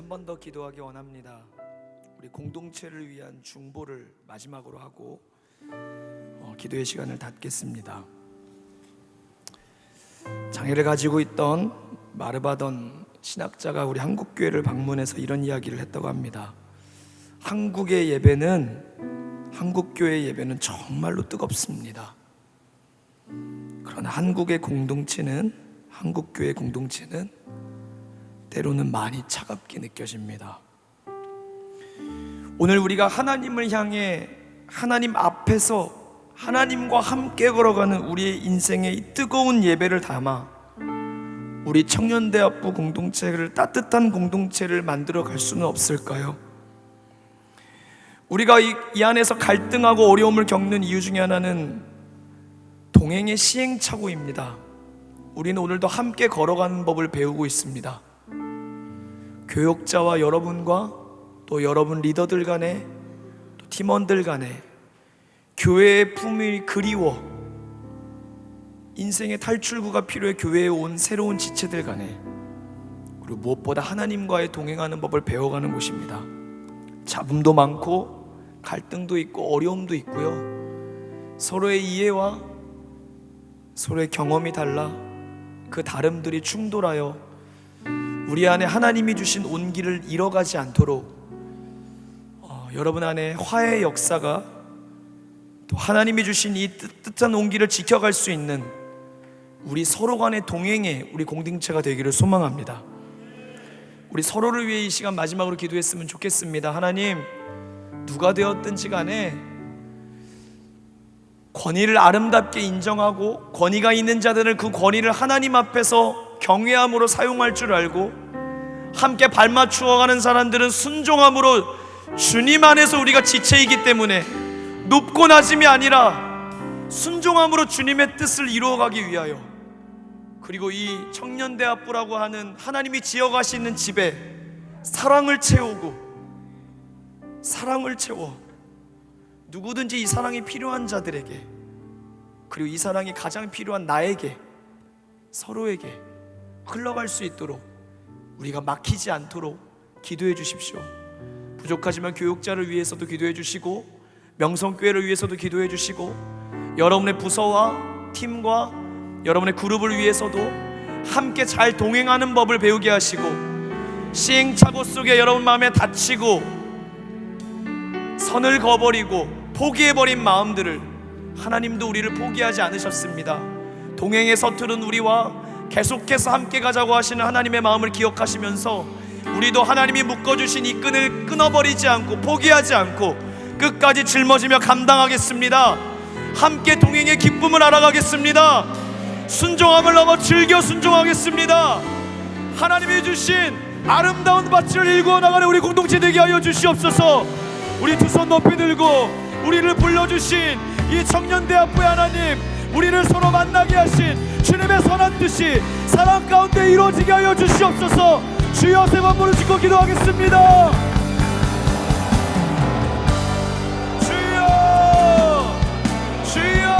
한 번 더 기도하기 원합니다. 우리 공동체를 위한 중보를 마지막으로 하고 기도의 시간을 갖겠습니다. 장애를 가지고 있던 마르바던 신학자가 우리 한국교회를 방문해서 이런 이야기를 했다고 합니다. 한국교회 예배는 정말로 뜨겁습니다. 그러나 한국교회 공동체는 때로는 많이 차갑게 느껴집니다. 오늘 우리가 하나님을 향해 하나님 앞에서 하나님과 함께 걸어가는 우리의 인생의 이 뜨거운 예배를 담아 우리 청년대학부 공동체를 따뜻한 공동체를 만들어 갈 수는 없을까요? 우리가 이 안에서 갈등하고 어려움을 겪는 이유 중에 하나는 동행의 시행착오입니다. 우리는 오늘도 함께 걸어가는 법을 배우고 있습니다. 교역자와 여러분과 또 여러분 리더들 간에 또 팀원들 간에 교회의 품이 그리워 인생의 탈출구가 필요해 교회에 온 새로운 지체들 간에 그리고 무엇보다 하나님과의 동행하는 법을 배워가는 곳입니다. 잡음도 많고 갈등도 있고 어려움도 있고요. 서로의 이해와 서로의 경험이 달라 그 다름들이 충돌하여 우리 안에 하나님이 주신 온기를 잃어가지 않도록 여러분 안에 화해의 역사가 또 하나님이 주신 이 뜨뜻한 온기를 지켜갈 수 있는 우리 서로 간의 동행의 우리 공동체가 되기를 소망합니다. 우리 서로를 위해 이 시간 마지막으로 기도했으면 좋겠습니다. 하나님, 누가 되었든지 간에 권위를 아름답게 인정하고 권위가 있는 자들은 그 권위를 하나님 앞에서 경외함으로 사용할 줄 알고 함께 발맞추어 가는 사람들은 순종함으로 주님 안에서 우리가 지체이기 때문에 높고 낮음이 아니라 순종함으로 주님의 뜻을 이루어가기 위하여 그리고 이 청년대학부라고 하는 하나님이 지어가시는 집에 사랑을 채워 누구든지 이 사랑이 필요한 자들에게 그리고 이 사랑이 가장 필요한 나에게 서로에게 흘러갈 수 있도록 우리가 막히지 않도록 기도해 주십시오. 부족하지만 교육자를 위해서도 기도해 주시고 명성교회를 위해서도 기도해 주시고 여러분의 부서와 팀과 여러분의 그룹을 위해서도 함께 잘 동행하는 법을 배우게 하시고 시행착오 속에 여러분 마음에 다치고 선을 거버리고 포기해버린 마음들을 하나님도 우리를 포기하지 않으셨습니다. 동행에 서투른 우리와 계속해서 함께 가자고 하시는 하나님의 마음을 기억하시면서 우리도 하나님이 묶어주신 이 끈을 끊어버리지 않고 포기하지 않고 끝까지 짊어지며 감당하겠습니다. 함께 동행의 기쁨을 알아가겠습니다. 순종함을 넘어 즐겨 순종하겠습니다. 하나님이 주신 아름다운 밭을 일구어 나가는 우리 공동체 되게 하여 주시옵소서. 우리 두 손 높이 들고 우리를 불러주신 이 청년대학부의 하나님, 우리를 서로 만나게 하신 주님의 선한 뜻이 사랑 가운데 이루어지게 하여 주시옵소서. 주여 세 번 부르짖고 기도하겠습니다. 주여 주여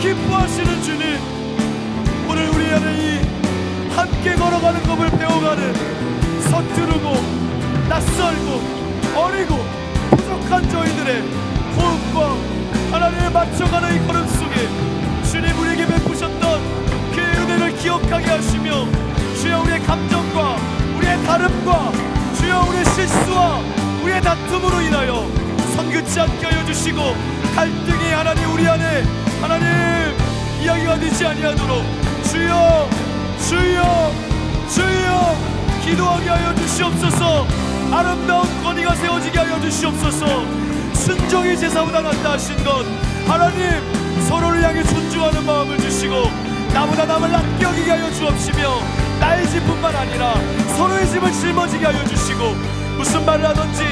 기뻐하시는 주님, 오늘 우리 안에 이 함께 걸어가는 법을 배워가는 서투르고 낯설고 어리고 부족한 저희들의 호흡과 하나님을 맞춰가는 이 걸음 속에 주님 우리에게 베푸셨던 그 은혜를 기억하게 하시며 주여 우리의 감정과 우리의 다름과 주여 우리의 실수와 우리의 다툼으로 인하여 선긋지 않게 하여 주시고 갈등이 하나님 우리 안에 하나님 이야기가 되지 아니하도록 주여 주여 주여 기도하게 하여 주시옵소서. 아름다운 권위가 세워지게 하여 주시옵소서. 순종이 제사보다 낫다 하신 것 하나님 서로를 향해 존중하는 마음을 주시고 나보다 남을 낫게 여기게 하여 주옵시며 나의 집뿐만 아니라 서로의 집을 짊어지게 하여 주시고, 무슨 말을 하든지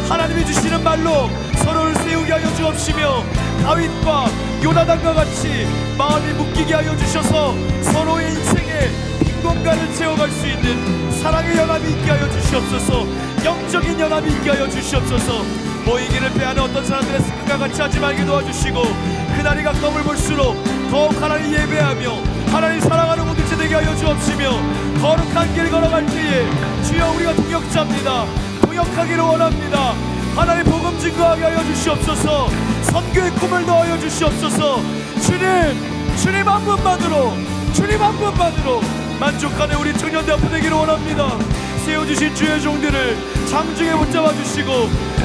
하나님이 주시는 말로 서로를 세우게 하여 주옵시며, 다윗과 요나단과 같이 마음이 묶이게 하여 주셔서 서로의 인생에 빈 공간을 채워갈 수 있는 사랑의 연합이 있게 하여 주시옵소서. 영적인 연합이 있게 하여 주시옵소서. 모이기를 패하는 어떤 사람들의 습관과 같이 하지 말게 도와주시고, 그날이 가까움을 볼수록 더욱 하나님 예배하며 하나님 사랑하는 공동체 되게 하여 주옵시며, 거룩한 길 걸어갈 때에 주여 우리가 동역자입니다. 동역하기를 원합니다. 하나님 복음 증거하게 하여 주시옵소서. 선교의 꿈을 넣어 주시옵소서. 주님 한 분만으로, 주님 한 분만으로 만족하는 우리 청년들 앞에 되기를 원합니다. 세워주신 주의 종들을 장중에 붙잡아 주시고,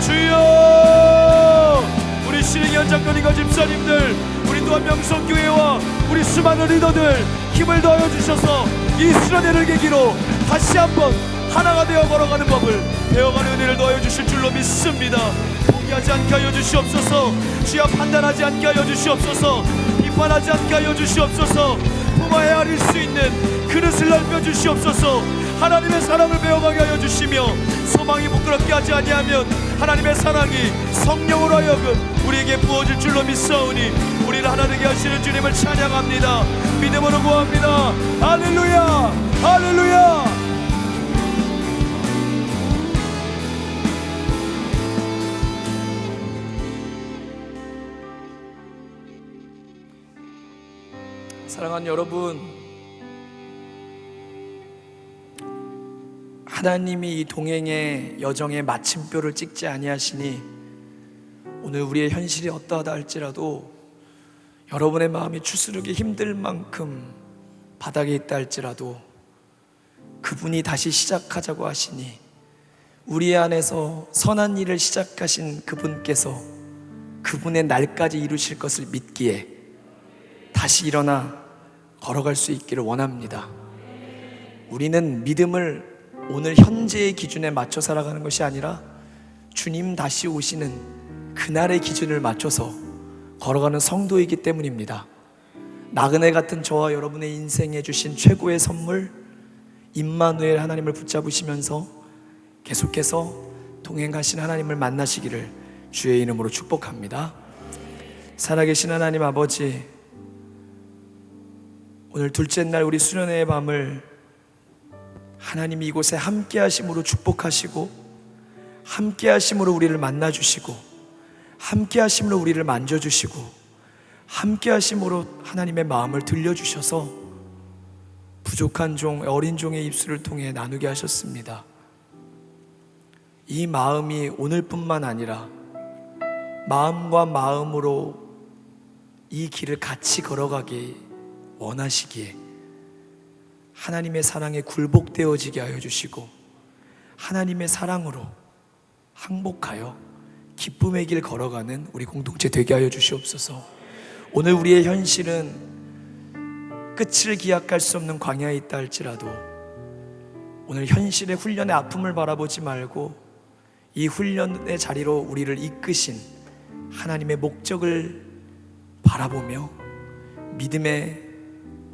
주여 우리 신행현 장로님과 집사님들, 우리 또한 명성교회와 우리 수많은 리더들 힘을 더하여 주셔서 이 수련회를 계기로 다시 한번 하나가 되어 걸어가는 법을 배워가는 은혜를 더하여 주실 줄로 믿습니다. 포기하지 않게 하여 주시옵소서. 주여 판단하지 않게 하여 주시옵소서. 비판하지 않게 하여 주시옵소서. 부모 헤아릴 수 있는 그릇을 넓혀 주시옵소서. 하나님의 사랑을 배워가게 하여 주시며, 소망이 부끄럽게 하지 아니하면 하나님의 사랑이 성령으로 하여금 우리에게 부어질 줄로 믿사오니, 우리를 하나 되게 하시는 주님을 찬양합니다. 믿음으로 구합니다. 할렐루야, 할렐루야. 사랑하는 여러분, 하나님이 이 동행의 여정에 마침표를 찍지 아니하시니 오늘 우리의 현실이 어떠하다 할지라도, 여러분의 마음이 추스르기 힘들 만큼 바닥에 있다 할지라도 그분이 다시 시작하자고 하시니, 우리 안에서 선한 일을 시작하신 그분께서 그분의 날까지 이루실 것을 믿기에 다시 일어나 걸어갈 수 있기를 원합니다. 우리는 믿음을 오늘 현재의 기준에 맞춰 살아가는 것이 아니라 주님 다시 오시는 그날의 기준을 맞춰서 걸어가는 성도이기 때문입니다. 나그네 같은 저와 여러분의 인생에 주신 최고의 선물, 임마누엘 하나님을 붙잡으시면서 계속해서 동행하신 하나님을 만나시기를 주의 이름으로 축복합니다. 살아계신 하나님 아버지, 오늘 둘째 날 우리 수련회의 밤을 하나님이 이곳에 함께 하심으로 축복하시고, 함께 하심으로 우리를 만나주시고, 함께 하심으로 우리를 만져주시고, 함께 하심으로 하나님의 마음을 들려주셔서 부족한 종, 어린 종의 입술을 통해 나누게 하셨습니다. 이 마음이 오늘뿐만 아니라 마음과 마음으로 이 길을 같이 걸어가기 원하시기에 하나님의 사랑에 굴복되어지게 하여 주시고, 하나님의 사랑으로 항복하여 기쁨의 길 걸어가는 우리 공동체 되게 하여 주시옵소서. 오늘 우리의 현실은 끝을 기약할 수 없는 광야에 있다 할지라도, 오늘 현실의 훈련의 아픔을 바라보지 말고 이 훈련의 자리로 우리를 이끄신 하나님의 목적을 바라보며 믿음의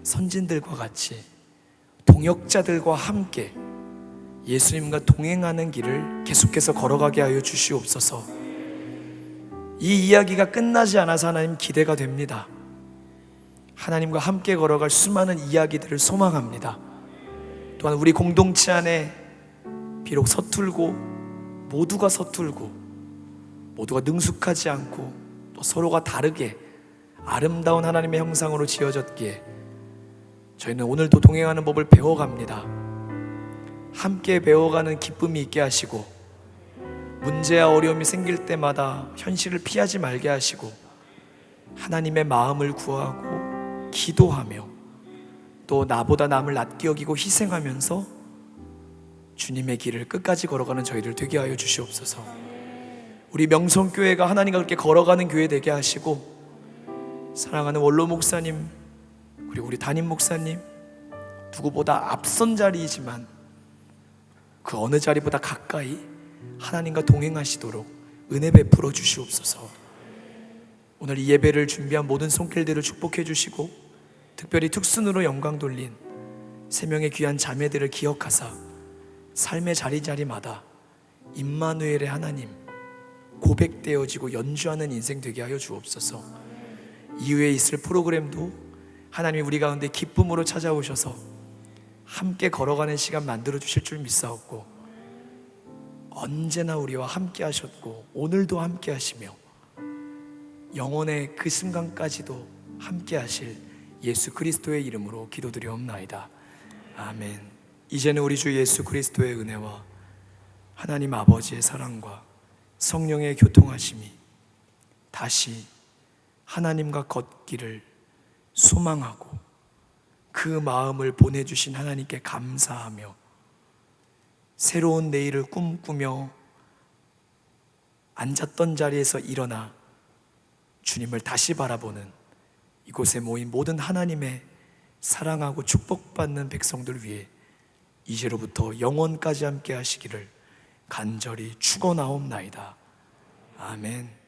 선진들과 같이 동역자들과 함께 예수님과 동행하는 길을 계속해서 걸어가게 하여 주시옵소서. 이 이야기가 끝나지 않아서 하나님 기대가 됩니다. 하나님과 함께 걸어갈 수많은 이야기들을 소망합니다. 또한 우리 공동체 안에 비록 서툴고 모두가 서툴고 모두가 능숙하지 않고 또 서로가 다르게 아름다운 하나님의 형상으로 지어졌기에 저희는 오늘도 동행하는 법을 배워갑니다. 함께 배워가는 기쁨이 있게 하시고, 문제와 어려움이 생길 때마다 현실을 피하지 말게 하시고, 하나님의 마음을 구하고 기도하며 또 나보다 남을 낮게 여기고 희생하면서 주님의 길을 끝까지 걸어가는 저희들 되게 하여 주시옵소서. 우리 명성교회가 하나님과 함께 걸어가는 교회 되게 하시고, 사랑하는 원로 목사님 그리고 우리 담임 목사님, 누구보다 앞선 자리이지만 그 어느 자리보다 가까이 하나님과 동행하시도록 은혜 베풀어 주시옵소서. 오늘 이 예배를 준비한 모든 손길들을 축복해 주시고, 특별히 특순으로 영광 돌린 세 명의 귀한 자매들을 기억하사 삶의 자리자리마다 임마누엘의 하나님 고백되어지고 연주하는 인생 되게 하여 주옵소서. 이후에 있을 프로그램도 하나님이 우리 가운데 기쁨으로 찾아오셔서 함께 걸어가는 시간 만들어 주실 줄 믿사옵고, 언제나 우리와 함께 하셨고 오늘도 함께 하시며 영원의 그 순간까지도 함께 하실 예수 그리스도의 이름으로 기도드리옵나이다. 아멘. 이제는 우리 주 예수 그리스도의 은혜와 하나님 아버지의 사랑과 성령의 교통하심이 다시 하나님과 걷기를 소망하고 그 마음을 보내주신 하나님께 감사하며 새로운 내일을 꿈꾸며 앉았던 자리에서 일어나 주님을 다시 바라보는 이곳에 모인 모든 하나님의 사랑하고 축복받는 백성들 위해 이제로부터 영원까지 함께 하시기를 간절히 축원하옵나이다. 아멘.